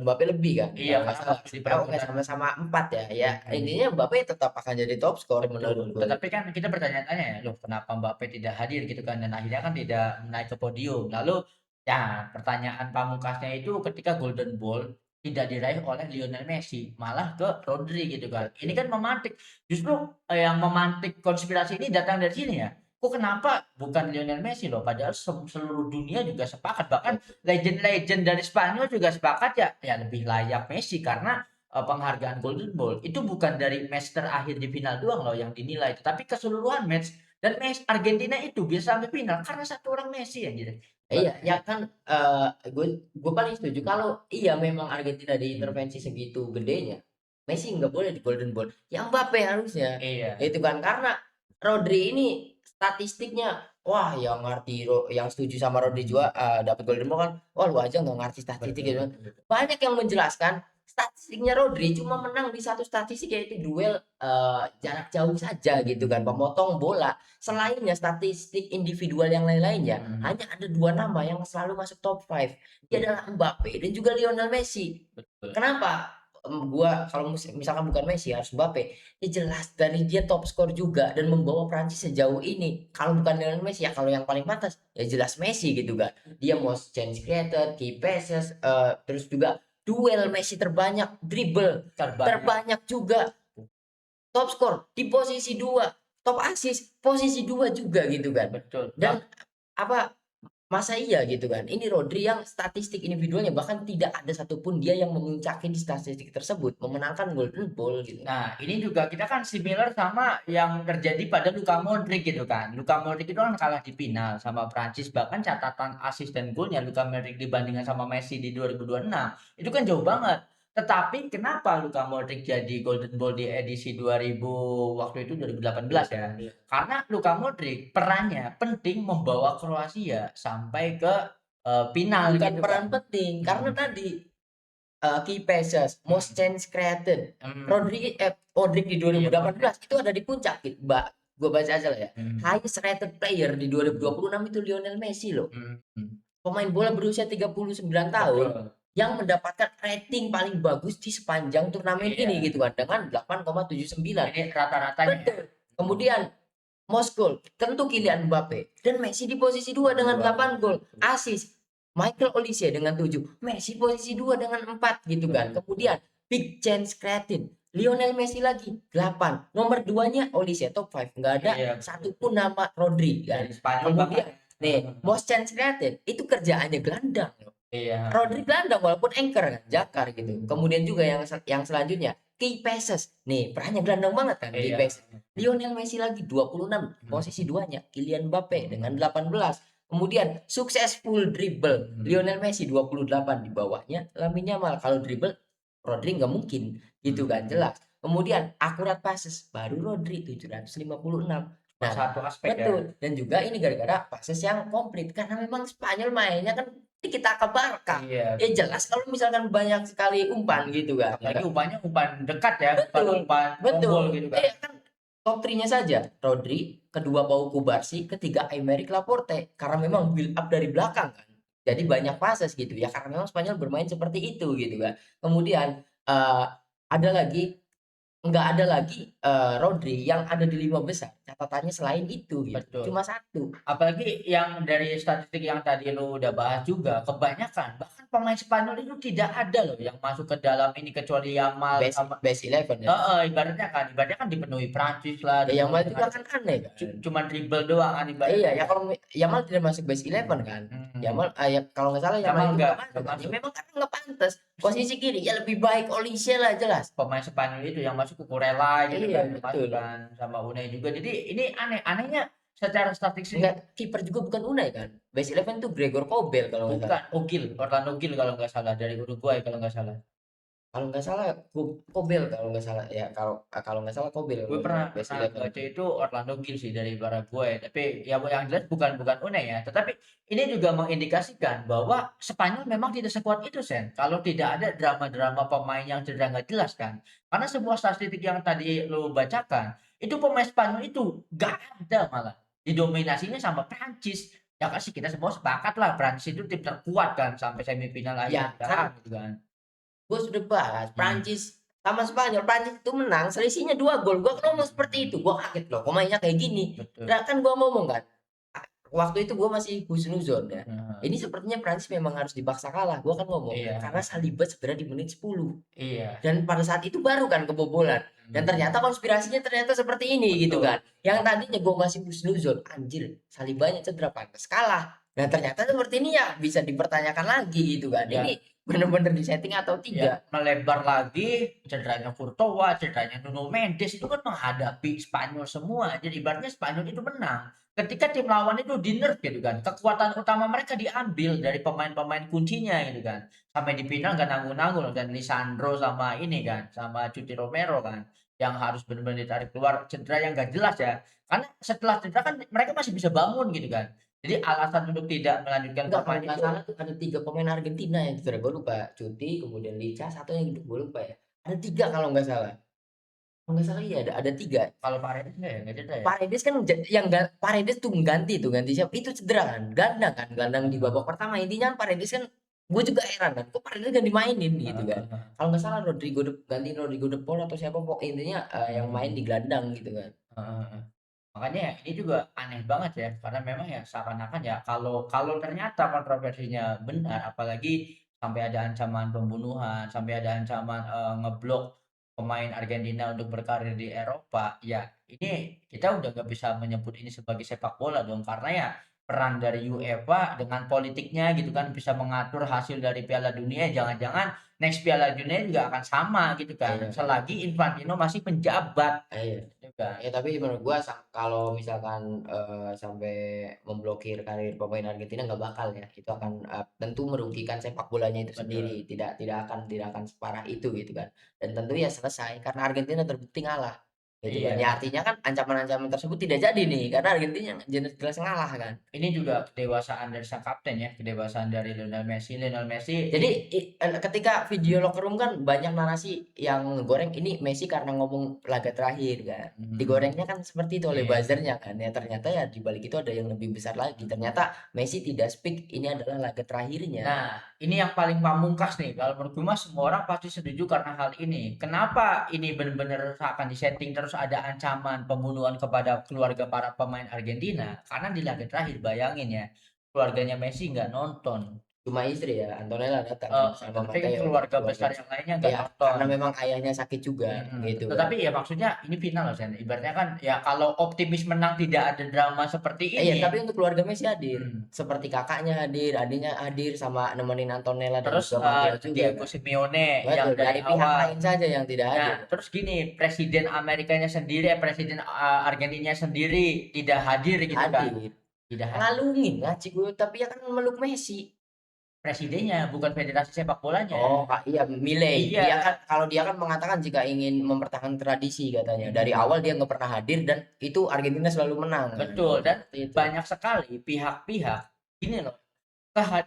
Mbappe lebih kan Iya, kalau nggak karena salah. waktu di Oke perebutan sama-sama 4 ya. Ya mhm. intinya Mbappe tetap akan jadi top skor menurut Betul, gue. tetapi kan kita bertanya-tanya ya, loh kenapa Mbappe tidak hadir gitu kan dan akhirnya kan tidak naik ke podium. Lalu ya pertanyaan pamungkasnya itu ketika Golden Ball tidak diraih oleh Lionel Messi, malah ke Rodri gitu kan. Ini Betul. kan memantik, justru yang memantik konspirasi ini datang dari sini ya. Kok kenapa bukan Lionel Messi loh? Padahal seluruh dunia juga sepakat, bahkan Betul. legend-legend dari Spanyol juga sepakat ya, ya lebih layak Messi karena penghargaan Golden Ball itu bukan dari match terakhir di final doang loh yang dinilai, tetapi keseluruhan match dan match Argentina itu bisa sampai final karena satu orang Messi anjir. Iya, ya Ibaratnya kan gue paling setuju kalau iya memang Argentina mhm, diintervensi segitu gedenya, Messi nggak boleh di Golden Ball, yang Mbappe harusnya. iya, Itu kan karena Rodri ini statistiknya wah yang ngerti yang setuju sama Rodri juga mhm, dapat Golden Ball kan, wah lu aja nggak ngerti statistik betul gitu kan. betul betul. Banyak yang menjelaskan statistiknya Rodri cuma menang di satu statistik yaitu duel jarak jauh saja gitu kan, pemotong bola. Selainnya statistik individual yang lain-lainnya, Mhm, hanya ada 2 nama yang selalu masuk top 5. Dia betul adalah Mbappe dan juga Lionel Messi. betul. Kenapa? Gua kalau misalkan bukan Messi harus Mbappe. Ya jelas dari dia top skor juga dan membawa Prancis sejauh ini. Kalau bukan Lionel Messi ya kalau yang paling pantas ya jelas Messi gitu kan. Dia most chance creator, key passes, terus juga duel Messi terbanyak, dribble Terbanyak, terbanyak juga, top skor di posisi 2, top assist posisi 2 juga gitu kan. betul. Dan apa, masa iya gitu kan, ini Rodri yang statistik individualnya bahkan tidak ada satupun dia yang memuncaki di statistik tersebut, memenangkan Golden Ball gitu. Nah, ini juga kita kan similar sama yang terjadi pada Luka Modric gitu kan. Luka Modric itu kan kalah di final sama Prancis, bahkan catatan assist dan golnya Luka Modric dibandingkan sama Messi di 2026 itu kan jauh banget. Tetapi kenapa Luka Modric jadi Golden Ball di edisi 2000 waktu itu 2018 ya? 2018. Karena Luka Modric perannya penting membawa Kroasia sampai ke final Bukan gitu peran kan. penting karena Hmm. tadi key passes, most Hmm. chance created. Hmm. Modric di Iya, Modric. 2018 itu ada di puncak, Mbak. Gue baca aja lah ya. Hmm. Highest rated player di 2026 itu Lionel Messi loh. Hmm. Hmm. Pemain bola berusia 39 tahun Betul. yang mendapatkan rating paling bagus di sepanjang turnamen ini Iya. gitu kan dengan 8,79. Ini rata-ratanya ya. Betul. Kemudian most goal tentu Kylian Mbappe dan Messi di posisi 2 dengan Dua. 8 gol. Assist Michael Olise dengan 7. Messi posisi 2 dengan 4 gitu kan. Kemudian big chance created Lionel Messi lagi 8. Nomor 2-nya Olise top 5. Enggak ada Iya. satupun nama Rodri kan. Dari Spanyol bahkan. Kemudian nih, most chance created itu kerjaannya gelandang. Iya. Rodri gelandang walaupun anchor kan, Jakar gitu. Kemudian juga yang selanjutnya key passes. Nih, perannya gelandang banget kan key Iya. passes. Lionel Messi lagi 26, posisi 2-nya Kylian Mbappe dengan 18. Kemudian successful dribble Lionel Messi 28, di bawahnya Lamine Yamal. Kalau dribble Rodri nggak mungkin gitu kan, jelas. Kemudian akurat passes baru Rodri 756. Nah, Satu aspek ya. betul. Dan juga ini gara-gara passes yang komplit karena memang Spanyol mainnya kan kita ke Barca. Iya. Ya jelas kalau misalkan banyak sekali umpan gitu kan. Apalagi umpannya umpan dekat ya, bukan Betul, umpan long goal betul. gitu kan. Iya kan top 3-nya saja. Rodri, kedua Pau Kubarsi, ketiga Aymeric Laporte. Karena memang build up dari belakang kan. Jadi banyak passes gitu ya karena memang Spanyol bermain seperti itu gitu kan. Kemudian ada lagi nggak ada lagi Rodri yang ada di 5 besar. Catatannya selain itu gitu. Betul. Cuma satu. Apalagi yang dari statistik yang tadi lu udah bahas juga, kebanyakan bahkan pemain Spanyol itu tidak ada loh yang masuk ke dalam ini kecuali Yamal sama Best 11 ya. ibaratnya kan dipenuhi Prancis lah, Ya Yamal dipenuhi juga kan aneh kan. cuman dribble doang kan Iya, ibaratnya. ya kalau Yamal tidak masuk base 11 kan. Yamal ya, kalau nggak salah Yamal Yamal itu nggak nggak masuk kan. Ya masuk. memang karena nggak pantas. Posisi kiri ya lebih baik Olise lah jelas. Pemain Spanyol itu yang masuk ke Kurela gitu Iya, kan, masuk betul. kan sama Unai juga. Jadi ini anehnya secara statistik Enggak, kiper juga bukan Unai kan. Base 11 tuh Gregor Kobel kalau nggak salah. bukan Orlando Gil kalau nggak salah dari Uruguay kalau nggak salah. Kalau nggak salah Kobel kalau nggak salah ya kalau nggak salah Kobel Gue pernah base pernah 11 baca itu Orlando Gil sih dari Paraguay, tapi ya yang jelas bukan Unai ya. Tetapi ini juga mengindikasikan bahwa Spanyol memang tidak sekuat itu Sen. Kalau tidak ada drama-drama pemain yang cedera nggak jelas kan. Karena sebuah statistik yang tadi lo bacakan, itu pemain Spanyol itu nggak ada malah. Didominasinya sama Prancis. Ya kan sih kita semua sepakat lah Prancis itu tim terkuat kan sampai semifinal aja ya kan gitu kan. gue sudah bahas Hmm. Prancis sama Spanyol. Prancis itu menang selisihnya 2 gol. Gue ngomong seperti itu. Gue kaget loh. Kok mainnya kayak gini? Betul. Nah, kan gue ngomong kan. Waktu itu gue masih husnuzon ya. Hmm. Ini sepertinya Prancis memang harus dipaksa kalah. Gue kan ngomong Iya. karena Saliba cedera di menit 10. Iya. Dan pada saat itu baru kan kebobolan. Dan ternyata konspirasinya ternyata seperti ini gitu kan. Yang tadinya gue masih husnuzon, anjir Salibanya cedera pantas kalah. Dan ternyata seperti ini ya bisa dipertanyakan lagi gitu kan. Ya. Ini benar-benar disetting atau Ya, tidak? melebar lagi cederanya Courtois, cederanya Nuno Mendes itu kan menghadapi Spanyol semua. Jadi ibaratnya Spanyol itu menang. Ketika tim lawan itu di nerf gitu kan. Kekuatan utama mereka diambil dari pemain-pemain kuncinya gitu kan. Sampai di final gak nanggung-nanggung dan Lisandro sama ini kan, sama Cuti Romero kan yang harus benar-benar ditarik keluar cedera yang gak jelas ya. Karena setelah cedera kan mereka masih bisa bangun gitu kan. Jadi alasan untuk tidak melanjutkan Enggak, kalau kampanye nggak itu salah tuh ada 3 pemain Argentina yang cedera. Gue lupa. Cuti, kemudian Licha, satu yang gue lupa ya. Ada 3 kalau nggak salah. Kalau nggak salah iya ada 3. kalau Paredes enggak cedera ya. Paredes kan Paredes tuh ganti siapa? Itu cedera kan. Gelandang di babak pertama. Intinya kan Paredes kan gue juga heran kan. Kok Paredes gak dimainin gitu kan. Kalau nggak salah ganti Rodrigo De Paul atau siapa pokoknya intinya yang main di gelandang gitu kan. Makanya ya ini juga aneh banget ya karena memang ya seakan-akan ya kalau kalau ternyata kontroversinya benar apalagi sampai ada ancaman pembunuhan, sampai ada ancaman ngeblok pemain Argentina untuk berkarir di Eropa, ya ini kita udah nggak bisa menyebut ini sebagai sepak bola dong karena ya peran dari UEFA dengan politiknya gitu kan bisa mengatur hasil dari Piala Dunia jangan-jangan next Piala Dunia juga akan sama gitu kan Iya. selagi Infantino masih penjabat. Iya. juga. Ya tapi menurut gua kalau misalkan sampai memblokir karir pemain Argentina nggak bakal ya. Itu akan tentu merugikan sepak bolanya itu Betul. sendiri. Tidak akan separah itu gitu kan. Dan tentu ya selesai karena Argentina terbukti ngalah gitu kan. Iya. Ya artinya kan ancaman-ancaman tersebut tidak jadi nih karena Argentina jelas ngalah kan. Ini juga kedewasaan dari sang kapten ya, kedewasaan dari Lionel Messi. Lionel Messi Jadi ini ketika video locker room kan banyak narasi yang ngegoreng ini Messi karena ngomong laga terakhir kan. mhm, Digorengnya kan seperti itu oleh iya. buzzernya kan. Ya ternyata ya di balik itu ada yang lebih besar lagi. Ternyata Messi tidak speak ini adalah laga terakhirnya. Nah, ini yang paling pamungkas nih, kalau menurutku mah semua orang pasti setuju karena hal ini. Kenapa ini benar-benar akan disetting terus ada ancaman pembunuhan kepada keluarga para pemain Argentina? Karena di laga terakhir, bayangin ya, keluarganya Messi nggak nonton. Cuma istri ya Antonella datang sama Tapi kan Matteo dan keluarga keluarga. besar yang lainnya nggak Ya nonton. karena memang ayahnya sakit juga Mhm, gitu kan. tetapi ya maksudnya ini final loh Sen, ibaratnya kan ya kalau optimis menang tidak ada drama seperti Iya, ini. tapi untuk keluarga Messi hadir. Mhm. Seperti kakaknya hadir, adiknya hadir sama nemenin Antonella dan Terus, juga Matteo juga Diego kan. Simeone yang Betul, dari dari pihak awal. lain saja yang tidak Nah, hadir. terus gini, presiden Amerikanya sendiri, presiden, Argentinanya sendiri tidak hadir gitu kan, Hadir. tidak hadir. Ngalungin lah Ciku, tapi ya kan meluk Messi. Presidennya, bukan federasi sepak bolanya. Oh, Kak, iya Milei. Iya, Dia kan kalau dia kan mengatakan jika ingin mempertahankan tradisi katanya. Dari mhm, awal dia nggak pernah hadir dan itu Argentina selalu menang kan. betul dan Seperti itu. banyak sekali pihak-pihak ini loh,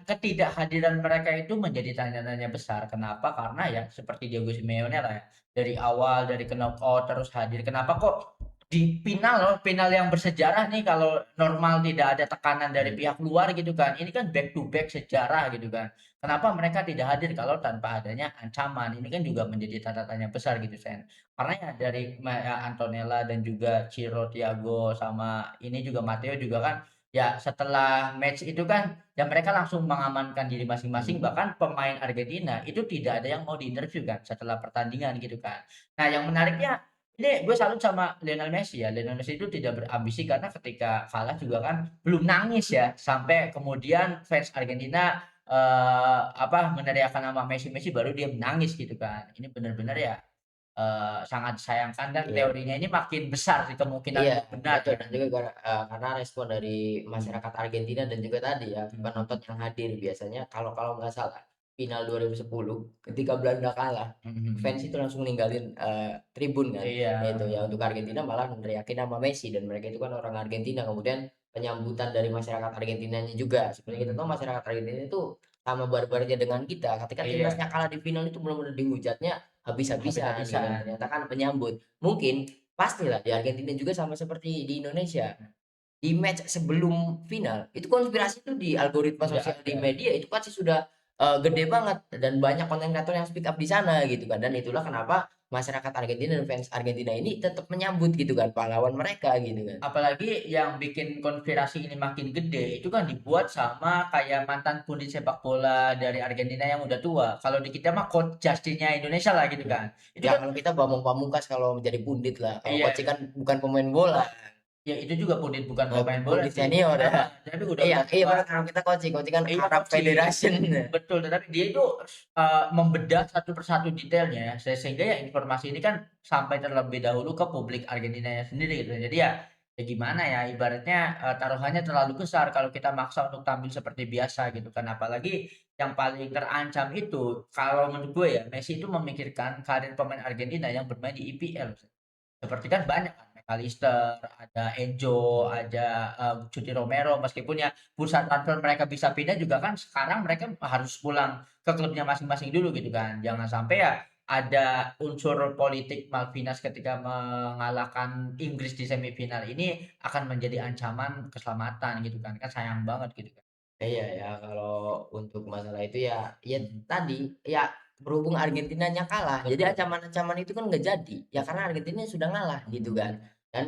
ketidakhadiran mereka itu menjadi tanda tanya besar. Kenapa? Karena ya seperti Diego Simeone lah ya, dari awal, dari ke knockout terus hadir. Kenapa kok di final loh, final yang bersejarah nih kalau normal tidak ada tekanan dari Hmm. pihak luar gitu kan. Ini kan back to back sejarah gitu kan. Kenapa mereka tidak hadir kalau tanpa adanya ancaman? Ini kan juga menjadi tanda tanya besar gitu Sen. Karena ya dari Antonella dan juga Ciro, Thiago sama ini juga Matteo juga kan ya setelah match itu kan ya mereka langsung mengamankan diri masing-masing, Hmm. bahkan pemain Argentina itu tidak ada yang mau diinterview kan setelah pertandingan gitu kan. Nah yang menariknya ini gue salut sama Lionel Messi ya. Lionel Messi itu tidak berambisi karena ketika kalah juga kan belum nangis ya sampai kemudian fans Argentina meneriakkan nama Messi Messi baru dia menangis gitu kan. Ini benar-benar ya sangat disayangkan dan Iya. teorinya ini makin besar sih kemungkinan Iya, untuk benar betul ya. dan juga karena respon dari Hmm, masyarakat Argentina dan juga tadi ya hmm, penonton yang hadir biasanya kalau kalau nggak salah final 2010 ketika Belanda kalah hmm, hmm, fans itu langsung ninggalin tribun kan iya. itu ya untuk Argentina malah meneriakin nama Messi dan mereka itu kan orang Argentina kemudian penyambutan dari masyarakat Argentinanya juga seperti kita tahu Hmm, masyarakat Argentina itu sama barbarnya dengan kita ketika iya. timnasnya kalah di final itu benar-benar dihujatnya habis-habisan gitu dan Habis-habisan. ternyata kan menyambut mungkin pastilah di Argentina juga sama seperti di Indonesia. Di match sebelum final, itu konspirasi itu di algoritma Udah sosial di ada. media itu pasti sudah, gede banget dan banyak konten kreator yang speak up di sana gitu kan dan itulah kenapa masyarakat Argentina dan fans Argentina ini tetap menyambut gitu kan pahlawan mereka gitu kan. Apalagi yang bikin konspirasi ini makin gede, itu kan dibuat sama kayak mantan pundit sepak bola dari Argentina yang udah tua. Kalau di kita mah coach Justinnya Indonesia lah gitu Mhm. kan. Itu Ya kan kalau kita Bambang Pamungkas kalau menjadi pundit lah, kalau iya, Koci kan bukan pemain bola, ya itu juga pundit bukan pemain bola pundit sih. senior ya. Tapi Iya udah iya tua. benar kalau kita Koci, Koci kan Iya Arab coaching. Federation. Betul, tetapi dia itu membedah satu persatu detailnya ya, sehingga ya informasi ini kan sampai terlebih dahulu ke publik Argentinanya sendiri gitu. Jadi ya, ya gimana ya, ibaratnya taruhannya terlalu besar kalau kita maksa untuk tampil seperti biasa gitu kan. Apalagi yang paling terancam itu, kalau menurut gue ya, Messi itu memikirkan karir pemain Argentina yang bermain di IPL. Seperti kan banyak kan, McAllister, ada Enzo, Mhm. ada Cuti Romero, meskipun ya bursa transfer mereka bisa pindah juga kan sekarang mereka harus pulang ke klubnya masing-masing dulu gitu kan. Jangan sampai ya ada unsur politik Malvinas ketika mengalahkan Inggris di semifinal ini akan menjadi ancaman keselamatan gitu kan. Kan sayang banget gitu kan. Iya ya, kalau untuk masalah itu ya, ya Mhm, tadi ya berhubung Argentinanya kalah, jadi betul, ancaman-ancaman itu kan nggak jadi. Ya karena betul. Argentina sudah ngalah gitu kan. Mhm, Dan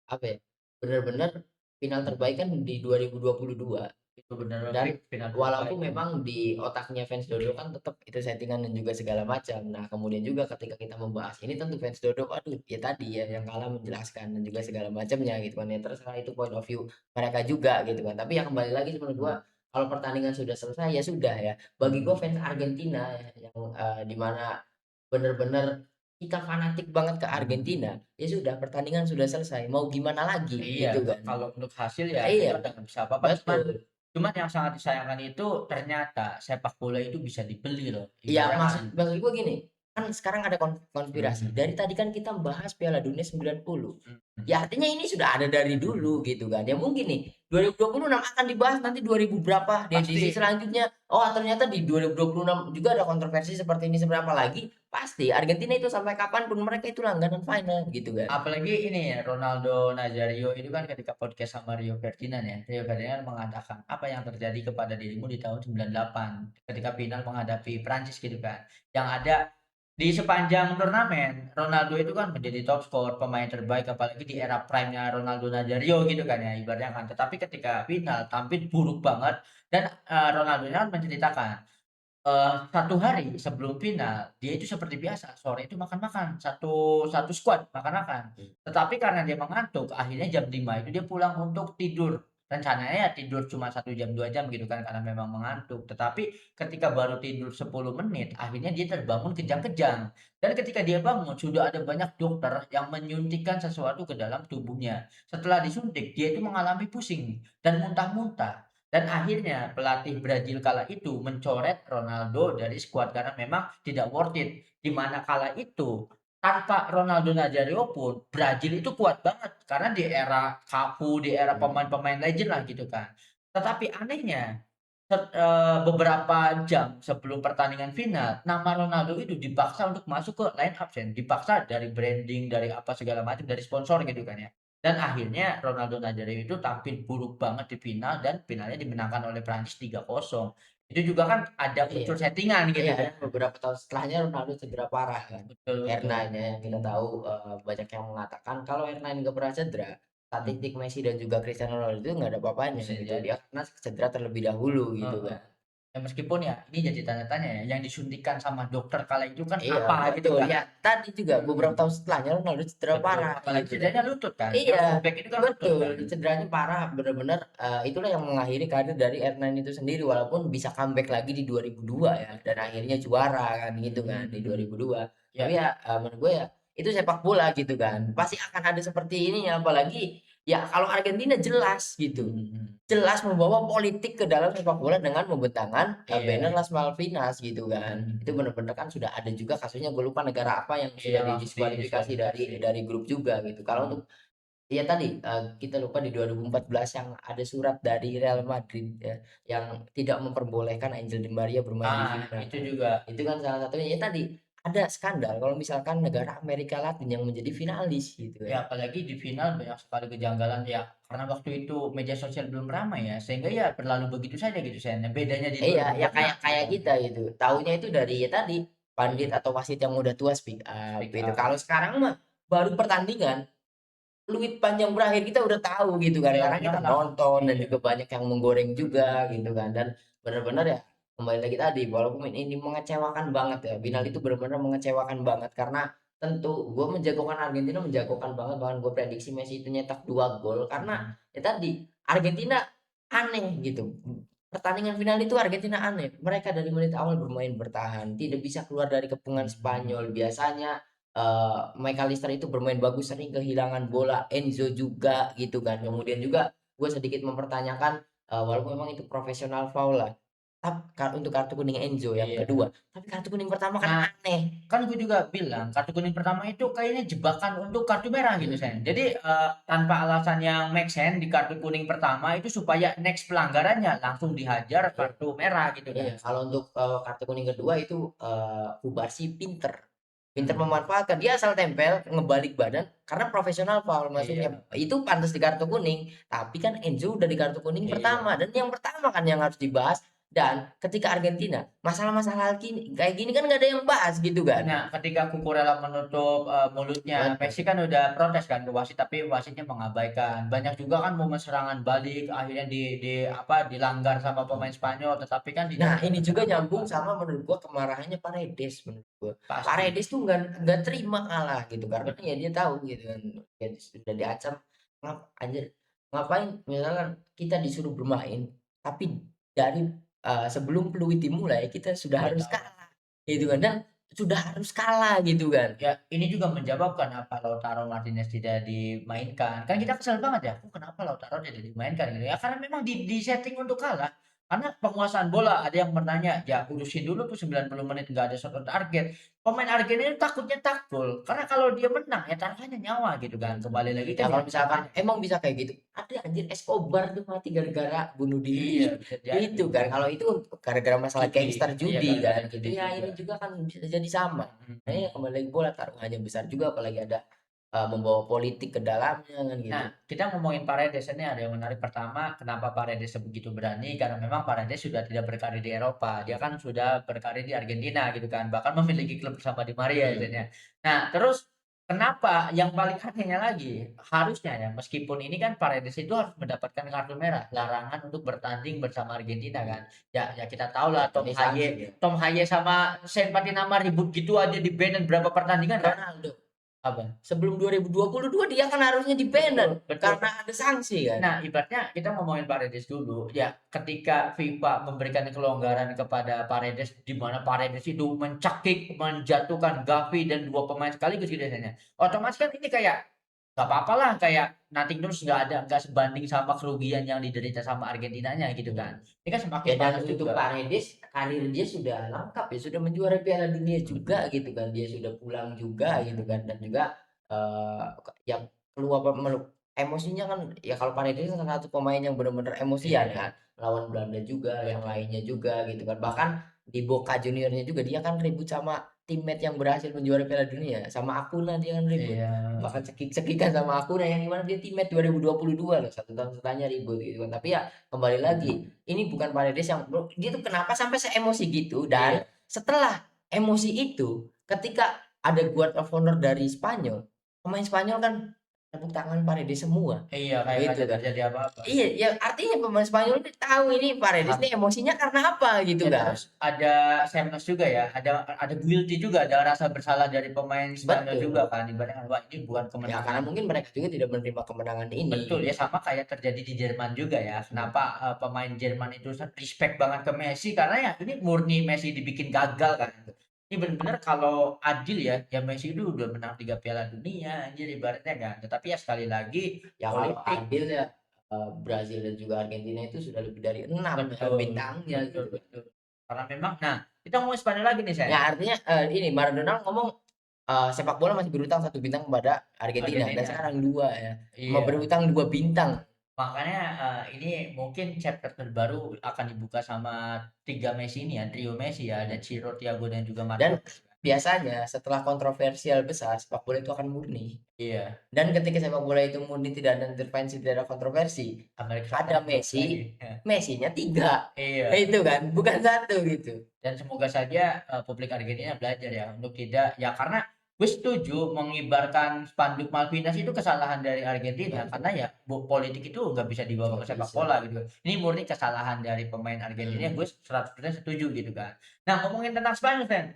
apa ya? Benar-benar final mhm. terbaik kan di 2022. Itu benar Dan final walaupun terbaik ya. memang di otaknya fans Dodo kan tetap itu settingan dan juga segala macam. Nah, kemudian juga ketika kita membahas ini tentu fans Dodo, aduh ya tadi ya yang kalah menjelaskan dan juga segala macamnya gitu kan. Ya terserah itu point of view mereka juga gitu kan. Tapi yang kembali lagi menurut gua Mhm, kalau pertandingan sudah selesai ya sudah ya. Bagi gua mhm. fans Argentina ya, yang di mana benar-benar kita fanatik banget ke Argentina, ya sudah pertandingan sudah selesai, mau gimana lagi Iya, gitu kan. kalau untuk hasil ya Nah, kita iya, udah nggak bisa apa-apa. Cuman betul. cuman yang sangat disayangkan itu ternyata sepak bola itu bisa dibeli loh. Iya, Ibaratnya kan. maksud maksud gue gini, kan sekarang ada konspirasi. Mhm, Dari tadi kan kita bahas Piala Dunia 90. mhm. Ya artinya ini sudah ada dari dulu gitu kan. Ya mungkin nih 2026 akan dibahas nanti 2000 berapa di edisi Pasti selanjutnya. Oh, ternyata di 2026 juga ada kontroversi seperti ini seberapa lagi. Pasti Argentina itu sampai kapanpun mereka itu langganan final gitu kan. apalagi ini ya, Ronaldo Nazario itu kan ketika podcast sama Rio Ferdinand ya. Rio Ferdinand mengatakan, "Apa yang terjadi kepada dirimu di tahun 98 ketika final menghadapi Prancis gitu kan. Yang ada di sepanjang turnamen, Ronaldo itu kan menjadi top skor, pemain terbaik apalagi di era prime-nya Ronaldo Nazario gitu kan ya ibaratnya kan. Tetapi ketika final tampil buruk banget dan Ronaldonya kan menceritakan 1 hari sebelum final, dia itu seperti biasa, sore itu makan-makan, satu satu skuad makan-makan. Tetapi karena dia mengantuk, akhirnya jam 5 itu dia pulang untuk tidur. Rencananya ya tidur cuma 1 jam, 2 jam gitu kan, karena memang mengantuk. Tetapi ketika baru tidur 10 menit, akhirnya dia terbangun kejang-kejang. Dan ketika dia bangun, sudah ada banyak dokter yang menyuntikkan sesuatu ke dalam tubuhnya. Setelah disuntik, dia itu mengalami pusing dan muntah-muntah. Dan akhirnya pelatih Brazil kala itu mencoret Ronaldo dari skuad karena memang tidak worth it. Di mana kala itu tanpa Ronaldo Nazario pun Brazil itu kuat banget karena di era Cafu, di era pemain-pemain legend lah gitu kan. Tetapi anehnya beberapa jam sebelum pertandingan final, nama Ronaldo itu dipaksa untuk masuk ke line up Sen, dipaksa dari branding, dari apa segala macam, dari sponsor gitu kan ya. Dan akhirnya Ronaldo Nazario itu tampil buruk banget di final dan finalnya dimenangkan oleh Prancis 3-0. Itu juga kan ada Iya. unsur settingan gitu Iya, kan. beberapa tahun setelahnya Ronaldo cedera parah kan. Betul betul. Hernanya yang kita tahu banyak yang mengatakan kalau Hernanya nggak pernah cedera, Mhm, statistik Messi dan juga Cristiano Ronaldo itu nggak ada apa-apanya bisa gitu. jadi. Dia karena cedera terlebih dahulu gitu Heeh. kan. Ya meskipun ya ini jadi tanda tanya ya, yang disuntikan sama dokter kala itu kan Iya, apa gitu betul. kan. Ya, tadi juga beberapa Mhm, tahun setelahnya Ronaldo cedera betul. parah Apalagi gitu kan. cederanya lutut kan, yang Iya, fullback itu kan lutut betul. kan. Cederanya parah, bener-bener itulah yang mengakhiri karir dari R9 itu sendiri walaupun bisa comeback lagi di 2002 ya dan akhirnya juara kan gitu kan Mhm di mhm. 2002. Tapi Ya, ya menurut gue ya itu sepak bola gitu kan. Pasti akan ada seperti ini apalagi ya kalau Argentina jelas gitu. mhm mhm. Jelas membawa politik ke dalam sepak bola dengan membentangkan banner Iya, Las Malvinas gitu kan. mhm Itu mhm. bener-bener kan sudah ada juga kasusnya gue lupa negara apa yang Iya sudah langsung didiskualifikasi didiskualifikasi. dari grup juga gitu. Kalau Mhm untuk iya tadi, kita lupa di 2014 yang ada surat dari Real mhm. Madrid ya, yang tidak memperbolehkan Angel Di Maria bermain di Ah, final. itu juga. Itu kan salah satunya ya tadi, ada skandal kalau misalkan negara Amerika Latin yang menjadi finalis gitu kan. Ya apalagi di final banyak sekali kejanggalan ya, karena waktu itu media sosial belum ramai ya, sehingga ya berlalu begitu saja gitu Sen. Nah, bedanya di Iya, ya 2014 kayak gitu kayak kan. kita gitu, taunya itu dari ya tadi, pandit Mhm, atau wasit yang udah tua speak up speak gitu. up. Kalau sekarang mah baru pertandingan, peluit panjang berakhir kita udah tahu gitu kan, karena Teorinya kita kan langsung nonton dan iya, juga banyak yang menggoreng juga gitu kan. Dan benar-benar ya kembali lagi tadi, walaupun ini mengecewakan banget ya, final itu mhm, benar-benar mengecewakan banget karena tentu gue menjagokan Argentina menjagokan banget, bahkan gue prediksi Messi itu nyetak 2 gol karena mhm, ya tadi Argentina aneh gitu. Pertandingan final itu Argentina aneh. Mereka dari menit awal bermain bertahan, tidak bisa keluar dari kepungan mhm mhm. Spanyol. Biasanya McAllister itu bermain bagus, sering kehilangan bola, Enzo juga gitu kan. Kemudian juga gue sedikit mempertanyakan, walaupun memang itu profesional foul lah, untuk kartu kuning Enzo yang Iya. kedua, tapi kartu kuning pertama kan Nah, aneh. kan gue juga bilang kartu kuning pertama itu kayaknya jebakan untuk kartu merah gitu Sen. Mhm. Jadi, tanpa alasan yang make sense di kartu kuning pertama itu supaya next pelanggarannya langsung dihajar Iya, kartu merah gitu iya. kan. Kalau untuk kartu kuning kedua itu Kubarsi pinter. Pinter Mhm. memanfaatkan, dia asal tempel, ngebalik badan, karena profesional foul masuknya. Iya Itu pantas di kartu kuning, tapi kan Enzo udah di kartu kuning iya. pertama, dan yang pertama kan yang harus dibahas. Dan ketika Argentina, masalah-masalah gini, kayak gini kan nggak ada yang bahas gitu kan. Nah, ketika Cucurella menutup, mulutnya, Messi Betul. kan udah protes kan ke wasit, tapi wasitnya mengabaikan. Banyak juga kan momen serangan balik, akhirnya di apa, dilanggar sama pemain Spanyol, tetapi kan tidak Nah, ada ini juga masalah apa-apa. nyambung sama menurut gua kemarahannya Paredes menurut gua. Pasti. Paredes tuh nggak terima kalah gitu karena ya dia tahu gitu kan, ya sudah diancam, anjir, ngapain misalkan kita disuruh bermain tapi dari sebelum peluit dimulai kita sudah Udah harus tahu. kalah gitu kan. Dan sudah harus kalah gitu kan. Ya, ini juga menjawab kenapa Lautaro Martinez tidak dimainkan. Kan kita kesel banget ya, "Kok kenapa Lautaro tidak dimainkan?" Gitu ya. Karena memang di-setting untuk kalah. Karena penguasaan bola, ada yang bertanya, "Ya urusin dulu tuh 90 menit nggak ada shot on target." Pemain Argentina takutnya takul, karena kalau dia menang ya taruhannya nyawa gitu kan. Kembali lagi Ya kan ya kalau misalkan emang bisa kayak gitu, ada anjir Escobar tuh mati gara-gara bunuh iya, diri. bisa jadi. Itu kan, kalau itu gara-gara masalah Judi, gangster iya judi gara-gara kan gitu. judi Ya juga. ini juga kan bisa jadi sama. Mhm Nah, mhm. ya kembali lagi bola taruhannya besar juga apalagi ada membawa politik ke dalamnya kan gitu. Nah, kita ngomongin Paredes ini ada yang menarik. Pertama, kenapa Paredes sebegitu berani? Karena memang Paredes sudah tidak berkarir di Eropa. Dia kan sudah berkarir di Argentina gitu kan. Bahkan memiliki klub bersama Di Maria Hmm. istilahnya. Nah, terus kenapa yang paling anehnya lagi, harusnya ya meskipun ini kan Paredes itu harus mendapatkan kartu merah, larangan untuk bertanding bersama Argentina kan. Ya ya kita tahu Ya lah ini sanksi ya. Tom Haye sama Sen Patinama ribut gitu aja di ban berapa pertandingan kan? Ronaldo Apa? sebelum 2022 dia kan harusnya di Betul, banned betul. karena ada sanksi kan. Nah, ibaratnya kita ngomongin Paredes dulu, ya ketika FIFA memberikan kelonggaran kepada Paredes, di mana Paredes itu mencekik, menjatuhkan Gavi dan 2 pemain sekaligus gitu biasanya. Otomatis kan ini kayak, nggak apa lah, kayak nothing tulus nggak sebanding sama kerugian yang diderita sama Argentinanya gitu Hmm. kan. Ini kan Ya semakin dan panas untuk juga. Paredes karir dia sudah lengkap ya, sudah menjuarai Piala Dunia juga gitu kan, dia sudah pulang juga gitu kan, dan juga yang keluar emosinya kan ya, kalau Paredes kan salah satu pemain yang benar-benar emosian Iya, kan, lawan Belanda juga, yang betul. lainnya juga gitu kan, bahkan di Boca Juniornya juga dia kan ribut sama teammate yang berhasil menjuarai Piala Dunia, sama Acuna dia kan ribut, Iya, bahkan cekik-cekikan sama Acuna yang dimana dia teammate 2022 loh, 1 tahun setelahnya ribut gitu kan, tapi ya kembali lagi ini bukan Paredes yang dia tuh kenapa sampai seemosi gitu, dan iya. setelah emosi itu ketika ada guard of honor dari Spanyol, pemain Spanyol kan tepuk tangan Paredes semua Iya, kayak nggak gitu ada kan. terjadi apa-apa. Iya ya, artinya pemain Spanyol ini tahu ini Paredes Paham. ini emosinya karena apa gitu Ya kan. terus ada sadness juga ya, ada guilty juga, ada rasa bersalah dari pemain Spanyol juga Betul kan, ibaratnya kan, wah ini bukan ya, karena kemenangan. mungkin mereka juga tidak menerima kemenangan ini Betul gitu ya, kan. sama kayak terjadi di Jerman juga ya. Hmm. Kenapa pemain Jerman itu respect banget ke Messi karena ya ini murni Messi dibikin gagal kan. Ini benar-benar kalau adil ya, ya Messi itu udah menang 3 Piala Dunia anjir ibaratnya kan. Tetapi ya sekali lagi Ya kalau politik. adil ya, Brazil dan juga Argentina itu sudah lebih dari 6 Betul, bintangnya betul, gitu kan. betul. Karena memang nah, kita ngomongin Spanyol lagi nih Sen. Ya artinya, ini Maradona ngomong, sepak bola masih berutang 1 bintang kepada Argentina dan Argentina. sekarang 2 ya, Iya. berutang 2 bintang. Makanya ini mungkin chapter terbaru akan dibuka sama 3 Messi ini ya, trio Messi ya, ada Ciro, Thiago dan juga Dan Marquinhos. biasanya setelah kontroversial besar, sepak bola itu akan murni. Iya, Dan ketika sepak bola itu murni, tidak ada intervensi, tidak ada kontroversi, Amerika ada Selatan hidup Messi, lagi. Ya. Messi-nya 3. Iya. Itu kan, bukan 1 gitu. Dan semoga saja publik Argentina belajar ya untuk tidak ya karena gue setuju mengibarkan spanduk Malvinas itu kesalahan dari Argentina Betul, karena ya politik itu nggak bisa dibawa nggak ke sepak bisa. bola gitu. Ini murni kesalahan dari pemain Argentina yang Hmm. gue 100% setuju gitu kan. Nah ngomongin tentang Spanyol Fan,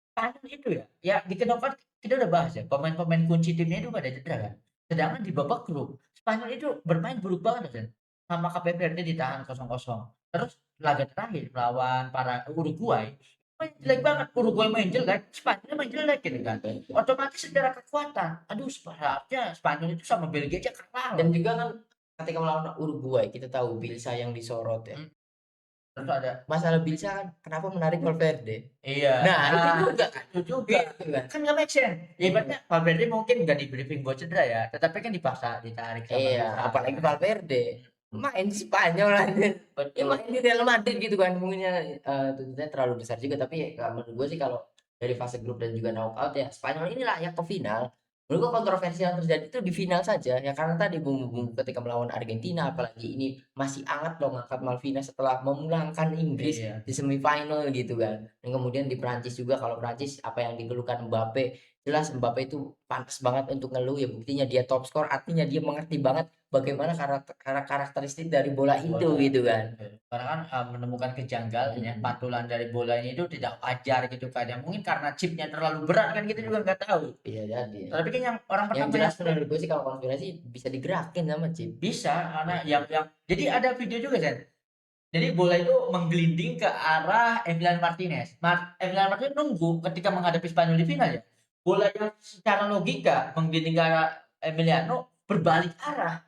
Spanyol itu ya, ya di knockout kita udah bahas ya pemain-pemain kunci timnya itu pada cedera kan. Sedangkan di babak grup Spanyol itu bermain buruk banget kan. Sama Cape Verde ditahan 0-0. Terus laga terakhir melawan para Uruguay main jelek banget. Uruguay main jelek, Spanyol main jelek gitu kan. Otomatis secara kekuatan, aduh sebenarnya Spanyol itu sama Belgia aja kalah loh. Dan juga kan ketika melawan Uruguay, kita tahu Bielsa yang disorot ya. Hmm, terus ada Masalah Bielsa kan kenapa menarik Valverde. iya, Nah, itu nah juga kan. itu juga. Gitu kan. Kan nggak make sense. Ya Hmm. ibaratnya Valverde mungkin nggak di-briefing buat cedera ya, tetapi kan dipaksa ditarik sama Iya, Bielsa apalagi kan. Valverde main di Spanyol anjir. Ya Betul. main di Real Madrid gitu kan. Mungkinnya tuntutannya terlalu besar juga, tapi ya menurut gue sih kalau dari fase grup dan juga knockout ya Spanyol ini layak ke final. Menurut gue kontroversi yang terjadi itu di final saja ya, karena tadi bumbu-bumbu ketika melawan Argentina, apalagi ini masih hangat loh ngangkat Malvinas setelah memulangkan Inggris Iya. di semifinal gitu kan. Dan kemudian di Prancis juga, kalau Prancis apa yang dikeluhkan Mbappe, jelas Mbappe itu pantas banget untuk ngeluh ya, buktinya dia top skor, artinya dia mengerti banget bagaimana karakteristik dari bola itu Bola, gitu kan. betul. Karena kan menemukan kejanggalan ya, Mhm. pantulan dari bolanya itu tidak wajar gitu kan. Ya mungkin karena chipnya terlalu berat kan kita juga nggak tahu. Iya jadi ya. Tapi kan yang orang Yang pertama yang jelas menurut gue sih kalau konspirasi bisa digerakin sama chip. bisa karena yang jadi ada video juga kan. Jadi bola itu menggelinding ke arah Emiliano Martinez. Emiliano Martinez nunggu ketika menghadapi Spanyol di final ya. Bola yang secara logika menggelinding ke arah Emiliano berbalik arah.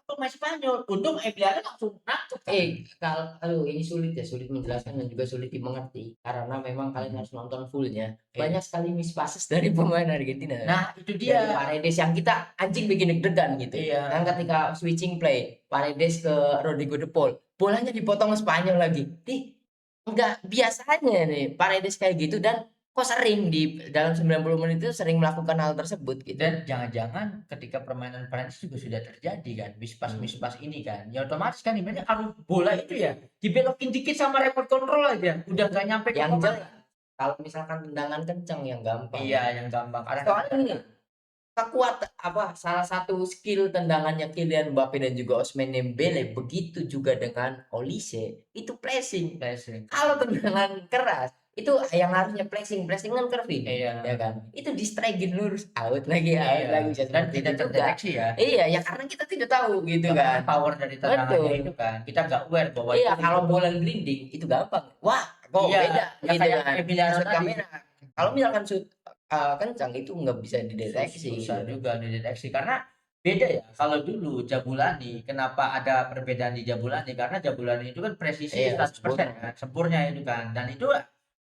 Pemain Spanyol. Untung Emiliano langsung nangkep kan. Kalau aduh ini sulit ya, sulit menjelaskan dan juga sulit dimengerti karena memang kalian harus nonton fullnya. Banyak sekali miss passes dari pemain Argentina. Nah, itu Dari dia. Paredes yang kita anjing bikin deg-degan gitu. Iya. Dan ketika switching play, Paredes ke Rodrigo De Paul, bolanya dipotong Spanyol lagi. Enggak biasanya nih Paredes kayak gitu dan kok sering di dalam 90 menit itu sering melakukan hal tersebut gitu. Dan jangan-jangan ketika permainan Prancis juga sudah terjadi kan, mispas ini kan. Ya otomatis kan ibaratnya kalau bola itu ya dibelokin dikit sama remote control aja, udah nggak nyampe ke Yang pemain. jelas kalau misalkan tendangan kencang yang gampang. Iya, yang gampang. Soalnya ini kekuatan apa salah satu skill tendangannya Kylian Mbappe dan juga Ousmane Dembele begitu juga dengan Olise itu pressing. Flashing. Kalau tendangan keras itu yang harusnya pressing kan curving Iya. ya kan itu di strikein lurus out lagi Iya. bisa Dan seperti tidak itu juga. terdeteksi ya. Iya ya karena kita tidak tahu gitu kan. Power dari tendangannya Betul. itu kan. Kita nggak aware bahwa Iya itu kalau bola grinding itu gampang. Wah kok Iya, beda ya gitu kayak kan. Emiliano Shoot tadi. kamera. Kalau misalkan shoot kencang itu nggak bisa dideteksi. Susah juga dideteksi karena beda ya. Kalau dulu Jabulani, kenapa ada perbedaan di Jabulani? Karena Jabulani itu kan presisi Iya, 100% sempurna. kan, sempurnya itu kan. Dan itu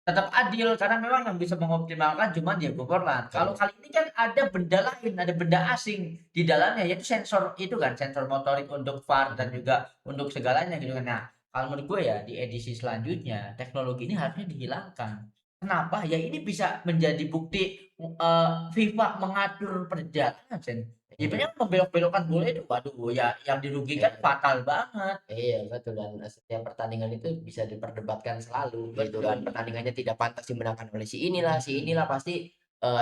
tetap adil karena memang yang bisa mengoptimalkan cuma Diego Forlan. Kalau Iya. kali ini kan ada benda lain, ada benda asing di dalamnya yaitu sensor itu kan, sensor motorik untuk VAR dan juga untuk segalanya gitu kan. Nah, kalau menurut gue ya di edisi selanjutnya teknologi ini harusnya dihilangkan. Kenapa? Ya ini bisa menjadi bukti FIFA mengatur perjalanan, Sen. Iya. Ibaratnya membelok-belokkan bola itu, waduh, ya yang dirugikan Iya. fatal banget. Iya betul dan setiap pertandingan itu bisa diperdebatkan selalu gitu kan. Betul. Pertandingannya tidak pantas dimenangkan oleh si inilah pasti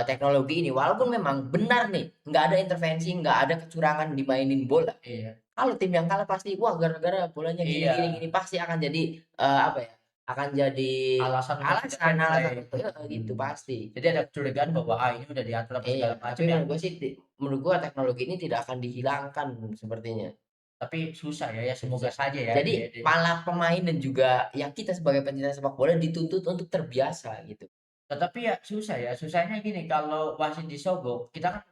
teknologi ini walaupun memang benar nih nggak ada intervensi, nggak ada kecurangan dimainin bola. Iya. Kalau tim yang kalah pasti wah gara-gara bolanya gini Iya. gini gini pasti akan jadi apa ya? Akan jadi Alasan untuk tidak fair alasan play. gitu pasti. Jadi ada kecurigaan bahwa ini udah diatur apa Iya, segala tapi macam ya. menurut gue sih menurut gua teknologi ini tidak akan dihilangkan sepertinya. Tapi susah ya, ya semoga Susah. saja ya Jadi malah pemain dan juga yang kita sebagai pencinta sepak bola dituntut untuk terbiasa gitu. tetapi ya susah ya. Susahnya gini, kalau wasit disogok, kita kan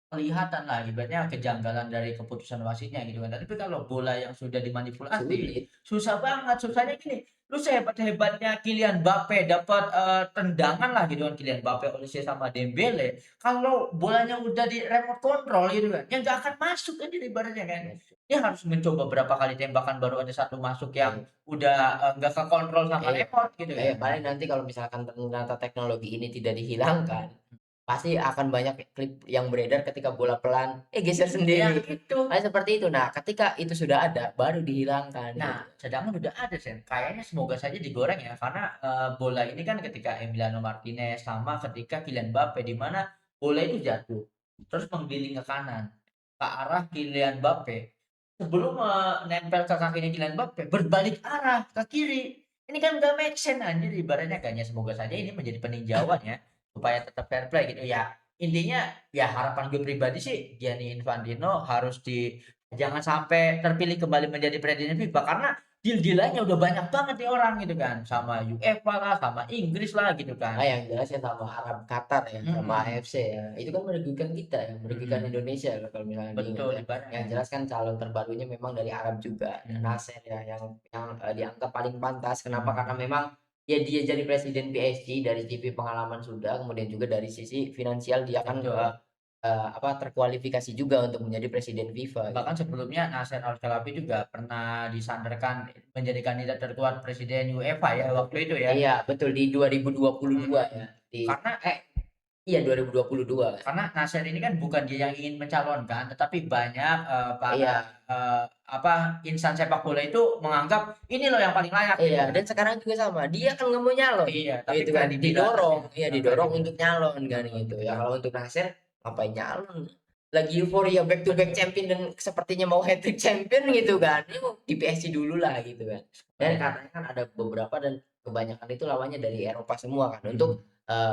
kelihatan lah ibaratnya kejanggalan dari keputusan wasitnya gitu kan. Tapi kalau bola yang sudah dimanipulasi, Sulit. susah banget. Susahnya gini, lu sehebat-hebatnya Kylian Mbappe dapat tendangan lah gitu kan Kylian Mbappe, Olise sama Dembele. Kalau bolanya udah di remote control gitu kan, ya nggak akan masuk kan jadi ibaratnya kan. Dia harus mencoba berapa kali tembakan baru ada satu masuk yang Iya, udah nggak kekontrol sama iya. remote gitu ya. Paling nanti kalau misalkan ternyata teknologi ini tidak dihilangkan, pasti akan banyak klip yang beredar ketika bola pelan, geser Ya sendiri. itu. Seperti itu. Nah, ketika itu sudah ada, baru dihilangkan Nah, gitu. sedangkan udah ada Sen. Kayaknya semoga saja digoreng ya karena bola ini kan ketika Emiliano Martinez sama ketika Kylian Mbappe di mana bola itu jatuh terus menggiling ke kanan ke arah Kylian Mbappe. Sebelum nempel ke kakinya Kylian Mbappe berbalik arah ke kiri. Ini kan gak make sense anjir ibaratnya kayaknya semoga saja ini menjadi peninjauan ya supaya tetap fair play gitu ya. Intinya ya harapan gue pribadi sih Gianni Infantino harus jangan sampai terpilih kembali menjadi presiden FIFA karena deal-dealannya udah banyak banget nih orang gitu kan sama UEFA lah sama Inggris lah gitu kan. Yang jelas ya sama Arab Qatar ya, sama Mm-mm. AFC ya. Itu kan merugikan kita ya, merugikan Mm-mm. Indonesia ya, kalau misalnya diingat Betul ya. ibaratnya. Yang jelas kan calon terbarunya memang dari Arab juga, Nasser ya, yang dianggap paling pantas. Kenapa? Karena memang ya dia jadi presiden PSG dari sisi pengalaman sudah, kemudian juga dari sisi finansial dia kan Betul. terkualifikasi juga untuk menjadi presiden FIFA gitu. Bahkan sebelumnya Nasser Al-Khelaifi juga pernah disandarkan menjadi kandidat terkuat presiden UEFA ya waktu itu ya. Iya, betul di 2022 Mm-mm. ya. Di Karena iya 2022. Karena Nasir ini kan bukan dia yang ingin mencalonkan, tetapi banyak para Iya, insan sepak bola itu menganggap ini loh yang paling layak gitu iya, kan. dan sekarang juga sama. Dia kan nggak mau nyalon, Iya, tapi gitu kan. kredibilitas Didorong, ya, ya didorong kredibilitas. untuk nyalon kan gitu. Ya kalau untuk Nasir ngapain nyalon? Lagi euforia back to back Betul. champion dan sepertinya mau hat trick champion gitu kan. Yuk di PSG dulu lah gitu kan. Dan katanya kan ada beberapa dan kebanyakan itu lawannya dari Eropa semua kan untuk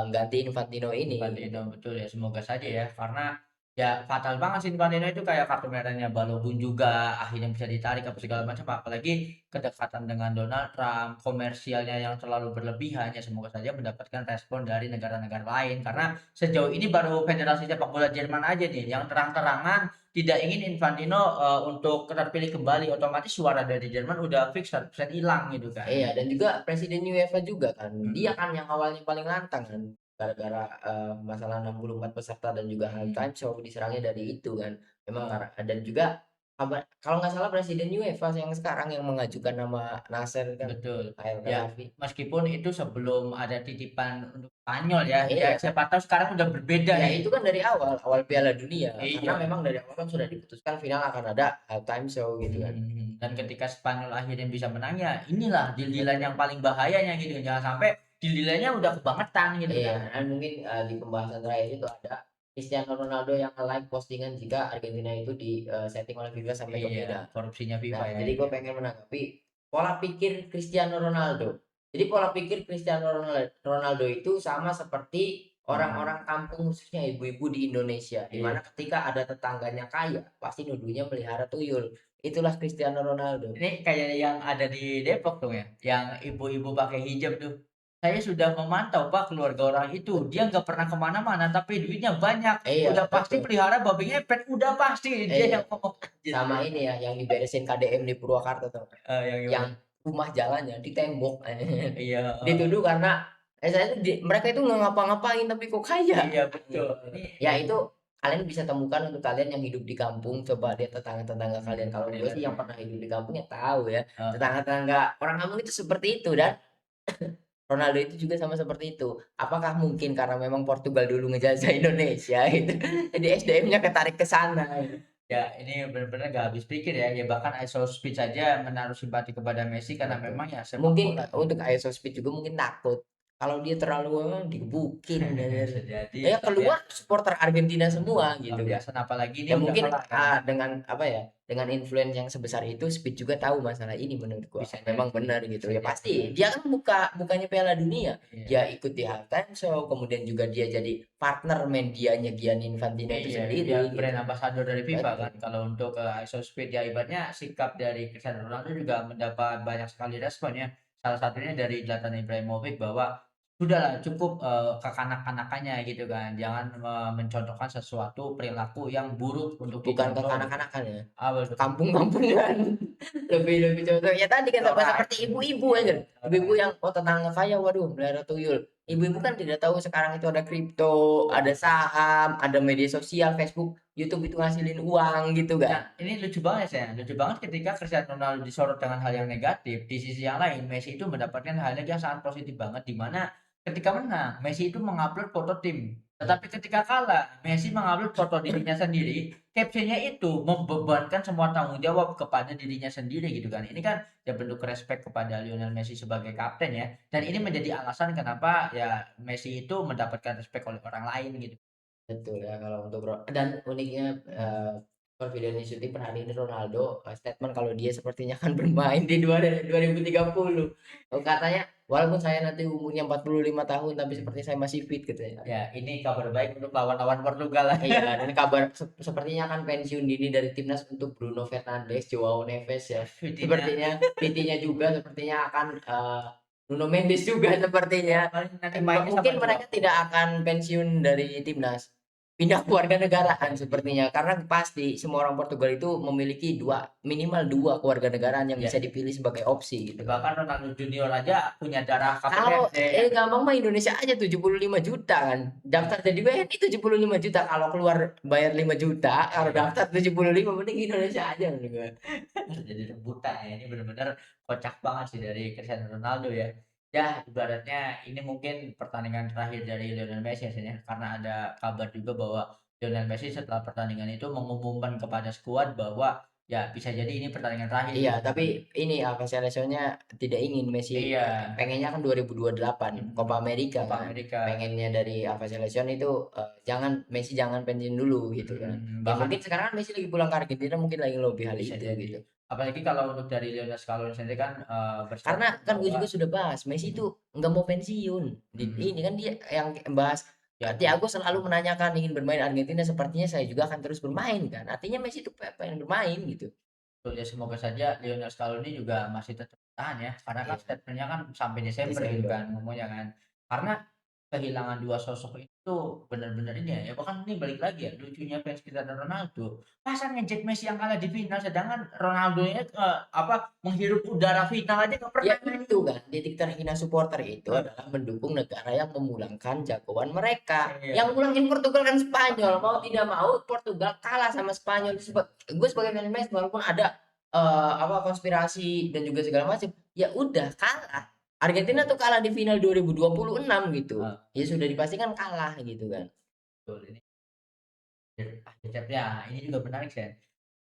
ganti Infantino ini. Infantino betul ya, semoga saja ya karena Ya fatal banget sih Infantino itu, kayak kartu merahnya Balogun juga akhirnya bisa ditarik apa segala macam, apalagi kedekatan dengan Donald Trump, komersialnya yang terlalu berlebihan. Ya semoga saja mendapatkan respon dari negara-negara lain, karena sejauh ini baru Federasi Sepak Bola Jerman aja nih yang terang-terangan tidak ingin Infantino untuk terpilih kembali. Otomatis suara dari Jerman udah fix 100% hilang gitu kan. Iya, dan juga presiden UEFA juga kan, dia Mm-mm. kan yang awalnya paling lantang kan, gara-gara masalah 64 peserta dan juga Mm-mm. halftime show diserangnya dari itu kan. Memang Eh, karena dan juga kalau nggak salah presiden UEFA yang sekarang yang mengajukan nama Nasser kan, Betul. Al Ya, Khelaifi. meskipun itu sebelum ada titipan untuk Spanyol ya. Ya, Iya kan. siapa tahu sekarang udah berbeda Ya nih. itu kan dari awal awal Piala Dunia karena Iya. memang dari awal kan sudah diputuskan final akan ada halftime show gitu kan. Dan ketika Spanyol akhirnya bisa menang, ya inilah deal-dealan yang Betul. paling bahayanya gitu. Jangan sampai deal-dealannya udah kebangetan gitu Iya, kan. dan mungkin di pembahasan terakhir itu ada Cristiano Ronaldo yang like postingan jika Argentina itu di setting oleh FIFA sampai ke Iya, final. korupsinya FIFA Nah, ya jadi ini. gue pengen menanggapi pola pikir Cristiano Ronaldo. Jadi pola pikir Cristiano Ronaldo itu sama seperti Mm-mm. orang-orang kampung khususnya ibu-ibu di Indonesia, di mana Iya. ketika ada tetangganya kaya, pasti nuduhnya melihara tuyul. Itulah Cristiano Ronaldo. Ini kayak yang ada di Depok tuh ya, yang ibu-ibu pakai hijab tuh. Saya sudah memantau Pak keluarga orang itu, dia Betul. nggak pernah kemana-mana, tapi duitnya banyak. Udah Iya, pasti betul. pelihara babi ngepet, udah pasti dia Iya, yang ngomong anjir. sama ini ya yang diberesin KDM di Purwakarta tuh. Yang Yang gimana? rumah jalannya ditembok Iya, dituduh karena saya tuh mereka itu nggak ngapa-ngapain tapi kok kaya iya betul. gitu. Ini Ya itu kalian bisa temukan untuk kalian yang hidup di kampung, coba lihat tetangga-tetangga kalian. Kalau gue sih yang relate. pernah hidup di kampung ya tahu ya, Heeh. tetangga-tetangga orang kampung itu seperti itu. Dan Ronaldo itu juga sama seperti itu. Apakah mungkin karena memang Portugal dulu ngejajah Indonesia gitu, jadi SDM-nya ketarik ke sana gitu. Ya, ini benar-benar nggak habis pikir ya. Ya bahkan ISO Speed saja menaruh simpati kepada Messi karena Betul. memang ya sepak Mungkin bola gitu. untuk ISO Speed juga mungkin takut. Kalau dia terlalu digebukin, Bisa jadi ya keluar kelampiasan, supporter Argentina semua gitu kan. kelampiasan apalagi ini Ya udah mungkin kelar kan. dengan apa ya, dengan influence yang sebesar itu Speed juga tahu masalah ini menurut gua. Bisa Memang jadi, benar gitu. bisa Ya jadi. pasti dia kan bukannya Piala Dunia. Iya. Dia ikut di halftime show, kemudian juga dia jadi partner medianya Gianni Infantino itu Iya, dia sendiri brand gitu. ambassador dari FIFA Betul. kan. Kalau untuk ISO Speed ya ibaratnya sikap dari Cristiano Ronaldo juga mendapat banyak sekali respon ya. Salah satunya dari Zlatan Ibrahimovic bahwa sudahlah cukup kekanak-kanakannya gitu kan. Jangan mencontohkan sesuatu perilaku yang buruk untuk Bukan ke dicontoh gitu. kanak-kanakan ya. Ah, betul. Kampung-kampungan. Lebih lebih contoh ya tadi kan sama Norak. seperti ibu-ibu aja. Iya, Ibu-ibu norak. yang oh tetangga kaya waduh melihara tuyul. Ibu-ibu kan tidak tahu sekarang itu ada kripto, ada saham, ada media sosial, Facebook, YouTube itu ngasilin uang gitu Nah, kan. ini lucu banget ya. Lucu banget ketika Cristiano Ronaldo disorot dengan hal yang negatif. Di sisi yang lain, Messi itu mendapatkan hal yang sangat positif banget, di mana ketika menang, Messi itu mengupload foto tim. Hmm, Tetapi ketika kalah, Messi mengupload foto dirinya sendiri. Captionnya itu membebankan semua tanggung jawab kepada dirinya sendiri gitu kan. Ini kan ya bentuk respect kepada Lionel Messi sebagai kapten ya. Dan ini menjadi alasan kenapa ya Messi itu mendapatkan respect oleh orang lain gitu. betul ya kalau untuk dan uniknya Providence Shooting per hari ini Ronaldo statement kalau dia sepertinya akan bermain di 2030. Oh, katanya walaupun saya nanti umurnya 45 tahun tapi seperti saya masih fit gitu ya. Ya, ini kabar baik untuk lawan-lawan Portugal lah. Iya, dan kabar sepertinya akan pensiun dini dari timnas untuk Bruno Fernandes, Joao Neves ya. Vitinha. Sepertinya Vitinha juga sepertinya akan Nuno Mendes juga Ya, sepertinya. paling nanti mainnya sama Mungkin dua. mereka tidak akan pensiun dari timnas. Pindah keluarga negaraan Jadi, sepertinya karena pasti semua orang Portugal itu memiliki minimal dua keluarga negaraan yang bisa ya, dipilih sebagai opsi gitu kan. bahkan Ronaldo Junior aja punya darah Kalau KPRT kan. gampang mah Indonesia aja 75 juta kan. Daftar jadi WNI 75 juta. Kalau keluar bayar 5 juta, kalau daftar 75 mending Indonesia aja menurut gue. Jadi rebutan ya. Ini benar-benar kocak banget sih dari Cristiano Ronaldo ya. Ya, ibaratnya ini mungkin pertandingan terakhir dari Lionel Messi ya, karena ada kabar juga bahwa Lionel Messi setelah pertandingan itu mengumumkan kepada skuad bahwa ya bisa jadi ini pertandingan terakhir Iya, gitu tapi kan. ini apa Selesionya tidak ingin Messi Iya, pengennya kan 2028 Copa America Copa kan. America. Pengennya dari apa Selesion itu jangan Messi jangan pensiun dulu gitu kan. Ya Bahkan mungkin sekarang kan Messi lagi pulang ke Argentina mungkin lagi lobby hal bisa itu jadi. gitu. Apalagi kalau untuk dari Lionel Scaloni sendiri kan Karena berstatement kan gue bahwa juga sudah bahas Messi itu nggak mau pensiun. mm, Ini kan dia yang bahas Ya, Thiago selalu menanyakan ingin bermain Argentina, sepertinya saya juga akan terus bermain kan. Artinya Messi itu pengen bermain gitu. betul ya, semoga saja Lionel Scaloni juga masih tetap bertahan ya, karena kan Iya, statementnya kan sampai Desember gitu Desember. kan ngomongnya kan. Karena kehilangan dua sosok itu benar-benar ini ya, ya bahkan ini balik lagi ya, lucunya fans kita dan Ronaldo, masa ngejek Messi yang kalah di final, sedangkan Ronaldonya apa menghirup udara final aja nggak Ya pernah. itu kan, titik terhina supporter itu Nah, adalah mendukung negara yang memulangkan jagoan mereka. iya, Yang mulangin Portugal kan Spanyol, mau tidak mau Portugal kalah sama Spanyol. Gue sebagai fans Messi, walaupun ada apa konspirasi dan juga segala macam, ya udah kalah. Argentina tuh kalah di final 2026 gitu. eh, Ya sudah dipastikan kalah gitu kan. betul ini akhir chapter ya, ini juga menarik sih.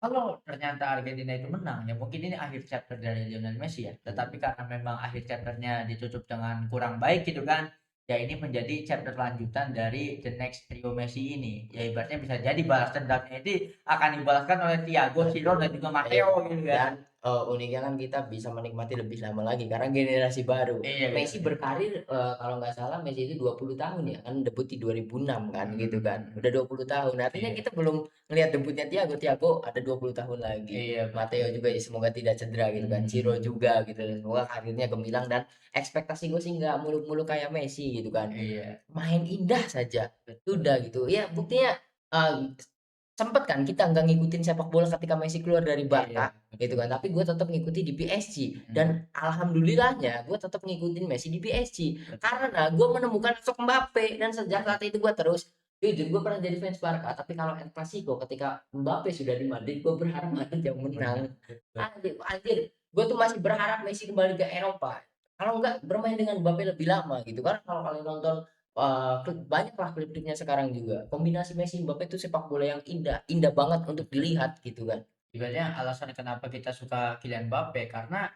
Kalau ternyata Argentina itu menang, ya mungkin ini akhir chapter dari Lionel Messi ya. Tetapi karena memang akhir chapternya ditutup dengan kurang baik gitu kan, ya ini menjadi chapter lanjutan dari the next trio Messi ini. Ya ibaratnya bisa jadi balas dendamnya ini akan dibalaskan oleh Thiago, Ciro, dan juga Iya, Matteo gitu kan. dan, uniknya kan kita bisa menikmati lebih lama lagi karena generasi baru. Iya Messi gitu. berkarir, kalau nggak salah Messi itu 20 tahun ya, kan debut di 2006 kan, gitu kan. Udah 20 tahun, artinya Iya, kita belum ngelihat debutnya Thiago. Thiago ada 20 tahun lagi. iya Matteo betul. juga ya semoga tidak cedera gitu kan, Ciro juga gitu, semoga karirnya gemilang dan ekspektasi gue sih nggak muluk-muluk kayak Messi gitu kan. Iya, Main indah saja, betul. udah gitu. Ya buktinya, eee sempet kan kita nggak ngikutin sepak bola ketika Messi keluar dari Iya, Barca gitu betul. kan, tapi gue tetap ngikuti di PSG Mm, dan alhamdulillahnya gue tetap ngikutin Messi di PSG betul. karena gue menemukan sosok Mbappe dan sejak saat itu gue terus jujur gue pernah jadi fans Barca, tapi kalau El Clasico ketika Mbappe sudah di Madrid gue berharap Madrid yang Benar, menang. betul. Anjir, gue tuh masih berharap Messi kembali ke Eropa, kalau enggak bermain dengan Mbappe lebih lama gitu kan. Kalau kalian nonton banyaklah klip-klipnya sekarang juga. Kombinasi Messi Mbappe itu sepak bola yang indah, indah banget untuk dilihat gitu kan. Ibaratnya alasan kenapa kita suka Kylian Mbappe karena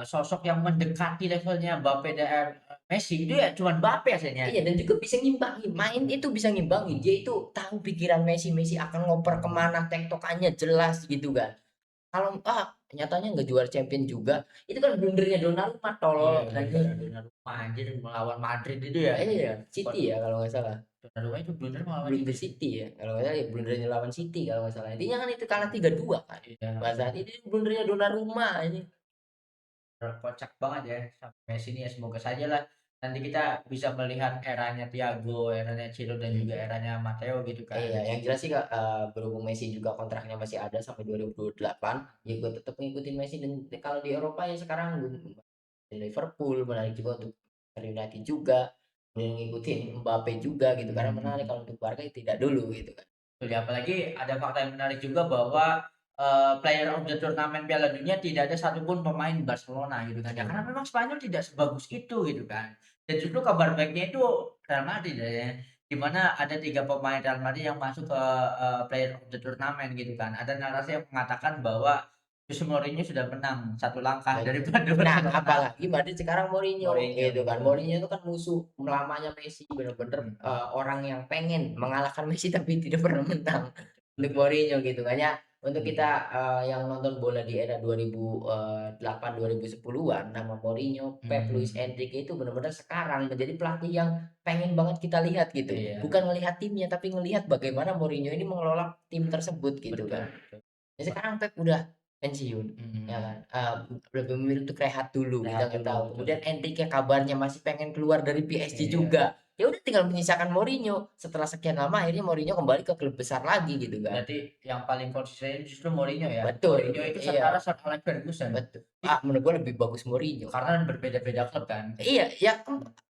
sosok yang mendekati levelnya Mbappe dan Messi itu ya cuma Mbappe aslinya. Iya, dan juga bisa ngimbangi, main itu bisa ngimbangi. Dia itu tahu pikiran Messi, Messi akan ngoper kemana, tektokannya jelas gitu kan. Kalau nyatanya nggak juara champion juga, itu kan blundernya Donnarumma Iya tolol. benar, Donnarumma anjir melawan Madrid itu ya. Iya, City ya kalau nggak salah. Donnarumma itu blunder melawan Blunder City. City ya, kalau nggak salah ya blundernya lawan City kalau nggak salah. Intinya kan itu kalah 3-2 kan. Iya, Pada saat ini blundernya Donnarumma ini. kocak banget ya sampai Messi ini ya semoga saja lah nanti kita bisa melihat eranya Thiago, eranya Ciro dan juga eranya Matteo gitu kan. Iya, yang jelas sih Kak, berhubung Messi juga kontraknya masih ada sampai 2028, ya gue tetap ngikutin Messi. Dan kalau di Eropa ya sekarang di Liverpool menarik juga, untuk Manchester United juga, dan ngikutin Mbappe juga gitu, karena menarik. Kalau untuk Barca ya tidak dulu gitu kan. Betul ya, apalagi ada fakta yang menarik juga bahwa player of the turnamen Piala Dunia tidak ada satupun pemain Barcelona gitu kan. Ya karena memang Spanyol tidak sebagus itu gitu kan. Dan justru kabar baiknya itu Real Madrid ya. Di mana ada 3 pemain Real Madrid yang masuk ke player of the turnamen gitu kan. Ada narasi yang mengatakan bahwa Jose Mourinho sudah menang satu langkah Betul. daripada Nah, Barcelona. apalagi Madrid sekarang Mourinho Mourinho gitu kan. betul. Mourinho itu kan musuh lamanya Messi, bener-bener orang yang pengen mengalahkan Messi tapi tidak pernah menang. Untuk Betul. Mourinho gitu kan ya. Untuk kita yang nonton bola di era 2008 2010-an, nama Mourinho, Pep, Luis Enrique itu benar-benar sekarang menjadi pelatih yang pengen banget kita lihat gitu. Iya, Bukan melihat timnya tapi ngelihat bagaimana Mourinho ini mengelola tim tersebut gitu betul, kan. betul. Ya sekarang Pep udah pensiun, ya kan, lebih memilih untuk rehat dulu, kita Rehat nggak dulu tahu. betul. Kemudian Enrique kabarnya masih pengen keluar dari PSG Iya. juga. Ya udah tinggal menyisakan Mourinho. Setelah sekian lama akhirnya Mourinho kembali ke klub besar lagi gitu kan. Berarti yang paling konsisten justru Mourinho ya. Betul, Mourinho itu iya, setara Sir Alex Ferguson. betul. Menurut gua lebih bagus Mourinho. Karena berbeda-beda klub kan. Iya, ya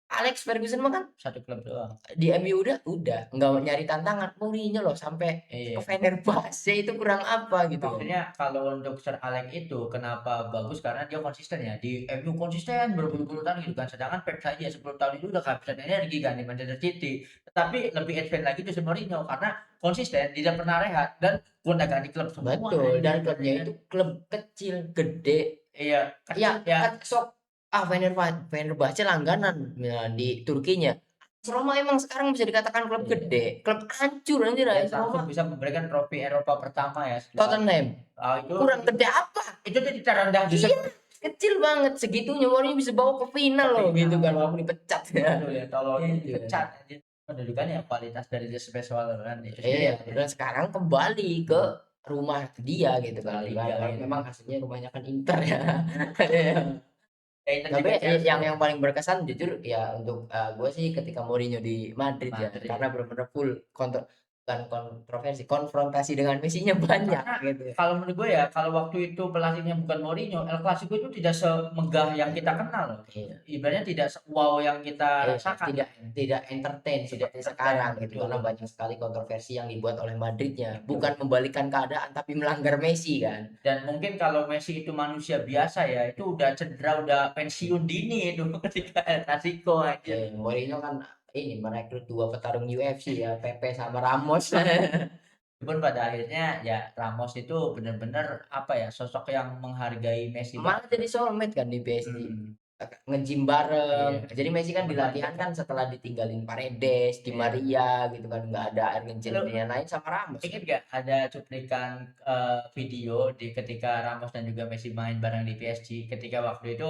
Alex Ferguson mah kan Satu klub doang. di MU udah nggak nyari tantangan. Mourinho loh sampai ke Iya. Fenerbahce itu kurang apa gitu kan. Maksudnya kalau untuk Sir Alex itu kenapa bagus karena dia konsisten ya. Di MU konsisten berpuluh-puluh tahun gitu kan. Sedangkan Pep saja 10 tahun itu udah kehabisan energi kan di Manchester City. Tetapi lebih advance lagi Jose Mourinho karena konsisten, tidak pernah rehat dan gonta-ganti klub semua Betul, dan anjir klubnya ibaratnya. itu klub kecil, gede. Iya, Ya, kecil ya. kan sok Fenerbahce langganan ya, di Turkinya. AS Roma emang sekarang bisa dikatakan klub Iya. gede, klub hancur anjir Dan AS langsung Roma. bisa memberikan trofi Eropa pertama ya setelah Tottenham, itu kurang gede apa? itu tuh terendah Jose Iya, kecil banget segitunya Mourinho bisa bawa ke final loh gitu kan, Mourinho. walaupun dipecat ya. Betul ya, kalau Gitu. dipecat anjir. menunjukkan ya kualitas dari The Special Valorant itu sendiri Iya, ya, Mas, dan sekarang kembali ke ya. rumah dia gitu kan. Salatiga Kalau gitu memang kan. aslinya rumahnya kan Inter ya. Iya. Ya Inter Tapi juga Chelsea ya, yang paling berkesan jujur ya untuk gue sih ketika Mourinho di Madrid ya, Madrid. karena benar-benar full bukan kontroversi, konfrontasi dengan Messi-nya banyak Karena gitu. kalau menurut gue ya, kalau waktu itu pelatihnya bukan Mourinho, El Clasico itu tidak semegah yang kita kenal loh. Iya. Ibaratnya tidak wow yang kita Iya, rasakan tidak ya. tidak entertain Tidak seperti entertain, sekarang gitu betul. karena banyak sekali kontroversi yang dibuat oleh Madridnya, bukan Betul. membalikan keadaan tapi melanggar Messi kan. Dan mungkin kalau Messi itu manusia biasa ya, itu udah cedera, udah pensiun dini itu ketika El Clasico aja. Mourinho kan ini merekrut dua petarung UFC ya, Pepe sama Ramos. Meskipun pada akhirnya ya Ramos itu benar-benar apa ya, sosok yang menghargai Messi Malah banget. jadi soulmate kan di PSG. Hmm, Nge-gym bareng. iya. Jadi Messi kan di Temenan latihan dekat. kan setelah ditinggalin Paredes, Di Iya. Maria gitu kan, nggak ada Argentina Lu yang lain sama Ramos ingat kan. gak ada cuplikan video di ketika Ramos dan juga Messi main bareng di PSG ketika waktu itu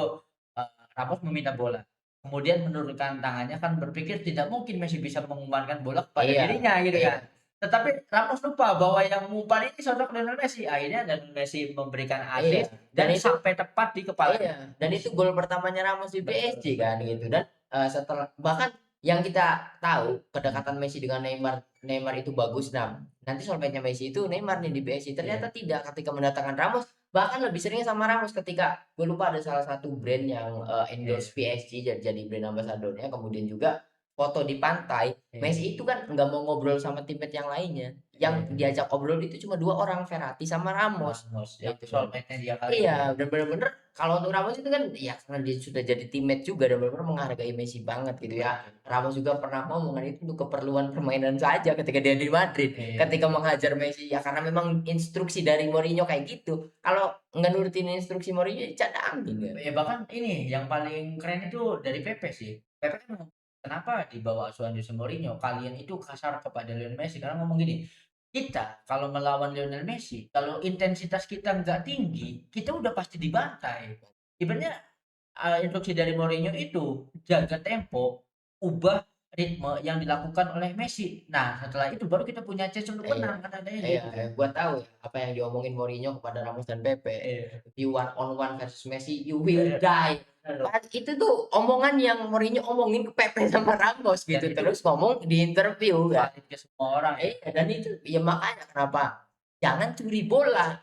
Ramos meminta bola. Kemudian menurunkan tangannya kan berpikir tidak mungkin Messi bisa mengumpankan bola kepada Iya, dirinya gitu iya. kan. Tetapi Ramos lupa bahwa yang mengumpan ini sosok Lionel Messi. Akhirnya dan Messi memberikan Iya, assist dan dan itu sampai tepat di kepalanya. iya, dan itu gol pertamanya Ramos di Betul, PSG kan betul. gitu dan setelah bahkan yang kita tahu Hmm, kedekatan Messi dengan Neymar Neymar itu bagus nanti soulmate-nya Messi itu Neymar nih di PSG ternyata iya, tidak ketika mendatangkan Ramos bahkan lebih sering sama Ramos ketika gue lupa ada salah satu brand yang endorse iya, PSG jadi brand ambassadornya kemudian juga foto di pantai iya, Messi itu kan nggak mau ngobrol sama teammate yang lainnya yang iya. diajak ngobrol itu cuma dua orang Verratti sama Ramos Ramos yang gitu kan. soulmate-nya dia kali itu ya. Iya, dan bener-bener kalau untuk Ramos itu kan ya karena dia sudah jadi teammate juga dan bener-bener menghargai Messi banget gitu ya. Betul. Ramos juga pernah ngomong kan itu untuk keperluan permainan saja ketika dia di Madrid. Iya. Ketika menghajar Messi ya karena memang instruksi dari Mourinho kayak gitu. Kalau nggak nurutin instruksi Mourinho cadangin kan. Ya bahkan ini yang paling keren itu dari Pepe sih. Pepe kan ngomong, kenapa di bawah asuhan Jose Mourinho kalian itu kasar kepada Lionel Messi karena ngomong gini, kita kalau melawan Lionel Messi, kalau intensitas kita nggak tinggi, kita udah pasti dibantai. Ibaratnya instruksi dari Mourinho itu jaga tempo, ubah ritme yang dilakukan oleh Messi. Nah, setelah itu baru kita punya chance untuk Iya, menang kan adanya iya, gitu kan. gua tahu ya apa yang diomongin Mourinho kepada Ramos dan Pepe. Iya. If you one on one versus Messi, you will Iya. die. Benar. Itu tuh omongan yang Mourinho omongin ke Pepe sama Ramos Dan gitu itu terus ngomong di interview kan. valid ke semua orang ya. Iya, dan itu ya makanya kenapa jangan curi bola,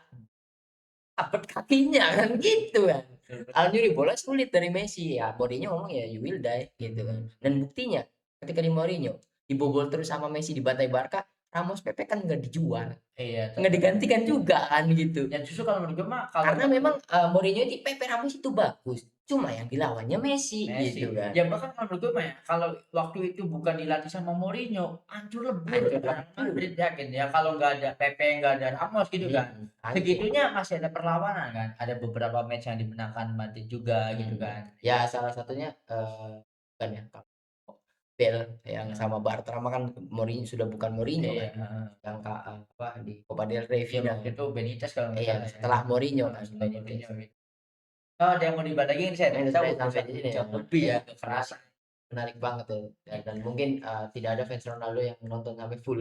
dapat kakinya kan gitu kan. Betul, betul. Kalau nyuri bola sulit dari Messi ya. Mourinho ngomong ya you will die gitu kan. Dan buktinya ketika di Mourinho dibobol terus sama Messi di Bantai Barca, Ramos Pepe kan nggak dijual, Iya, nggak tetap. digantikan juga kan gitu. Ya justru kalau menurut gue mah kalau Karena memang Mourinho di Pepe Ramos itu bagus, cuma yang dilawannya Messi Messi, gitu kan. ya bahkan kalau menurut gue mah ya, kalau waktu itu bukan dilatih sama Mourinho, hancur lebur Hancur Real lebur. Madrid yakin ya kalau nggak ada Pepe, nggak ada Ramos gitu kan. Hancur. Segitunya masih ada perlawanan kan, ada beberapa match yang dimenangkan Madrid juga gitu Mhm. kan. Ya salah satunya, bukan ya, Bale yang Nah, sama Bartra mah kan Mourinho sudah bukan Mourinho iya, kan, heeh. yang apa, di Copa del Rey Iya final. waktu itu Benitez kalau nggak Iya, salah ya. setelah Mourinho Heeh, kan setelah Benitez. Mourinho gitu. Oh, ada yang mau dibahas lagi nih Sen? Nah, Kita sampai udah sampai di sini ya. sejam lebih ya, Iya, nggak menarik kerasa. menarik banget ya, dan mungkin, tidak ada fans Ronaldo yang menonton sampai full.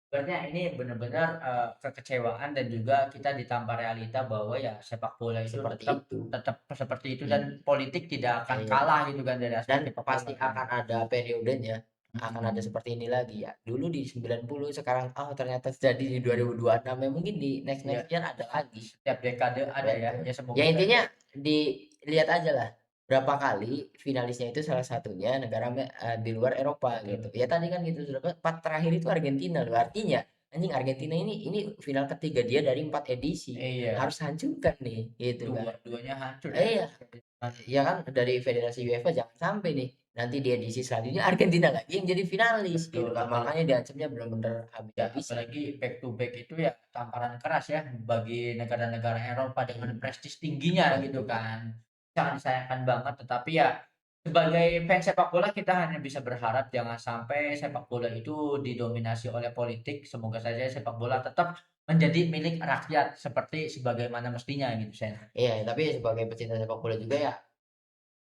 Sebenarnya ini benar-benar kekecewaan dan juga kita ditampar realita bahwa ya sepak bola itu Seperti tetap itu. tetap seperti itu Mhm. dan politik tidak akan Iya. kalah gitu kan dari aspek Dan sepak bola pasti kan. akan ada periodenya, akan ada Mhm, seperti ini lagi ya. Dulu di 90 sekarang, oh ternyata terjadi di 2026 ya mungkin di next ya next year ada lagi. setiap dekade ada ya, Betul. ya Ya semoga intinya saja. dilihat aja lah berapa kali finalisnya itu salah satunya negara di luar Eropa gitu. Betul. Ya tadi kan gitu sudah 4 terakhir itu Argentina loh. Artinya anjing Argentina ini final ketiga dia dari 4 edisi. Iya, Harus hancurkan nih gitu kan. dua-duanya hancur ya. Iya, ya kan dari Federasi UEFA jangan sampai nih nanti di edisi selanjutnya Argentina lagi yang jadi finalis gitu Betul, kan. Makanya apalagi diancamnya benar-benar ya habis-habisan. apalagi back to back itu ya tamparan keras ya bagi negara-negara Eropa dengan Mhm, prestis tingginya gitu betul. kan. Sangat disayangkan banget tetapi ya sebagai fans sepak bola kita hanya bisa berharap jangan sampai sepak bola itu didominasi oleh politik. Semoga saja sepak bola tetap menjadi milik rakyat seperti sebagaimana mestinya gitu, Sen. Iya, tapi sebagai pecinta sepak bola juga ya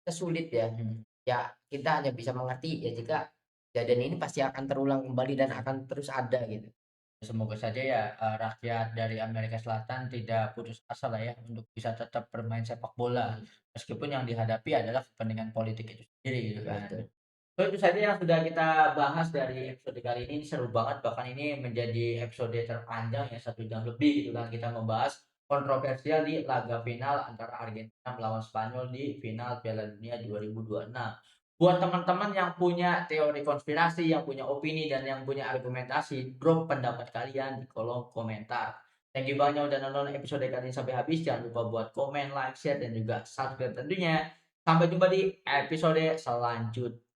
kita sulit ya. Mhm. Ya kita hanya bisa mengerti ya jika kejadian ini pasti akan terulang kembali dan akan terus ada gitu. Semoga saja ya, rakyat dari Amerika Selatan tidak putus asa lah ya untuk bisa tetap bermain sepak bola, Mhm, meskipun yang dihadapi adalah kepentingan politik itu sendiri gitu kan. betul. So itu saja yang sudah kita bahas dari episode kali ini seru banget, bahkan ini menjadi episode terpanjang ya 1 jam lebih gitu kan, kita membahas kontroversial di laga final antara Argentina melawan Spanyol di final Piala Dunia 2026. Buat teman-teman yang punya teori konspirasi, yang punya opini dan yang punya argumentasi, drop pendapat kalian di kolom komentar. Thank you banyak udah nonton episode kali ini sampai habis. Jangan lupa buat komen, like, share, dan juga subscribe tentunya. Sampai jumpa di episode selanjutnya.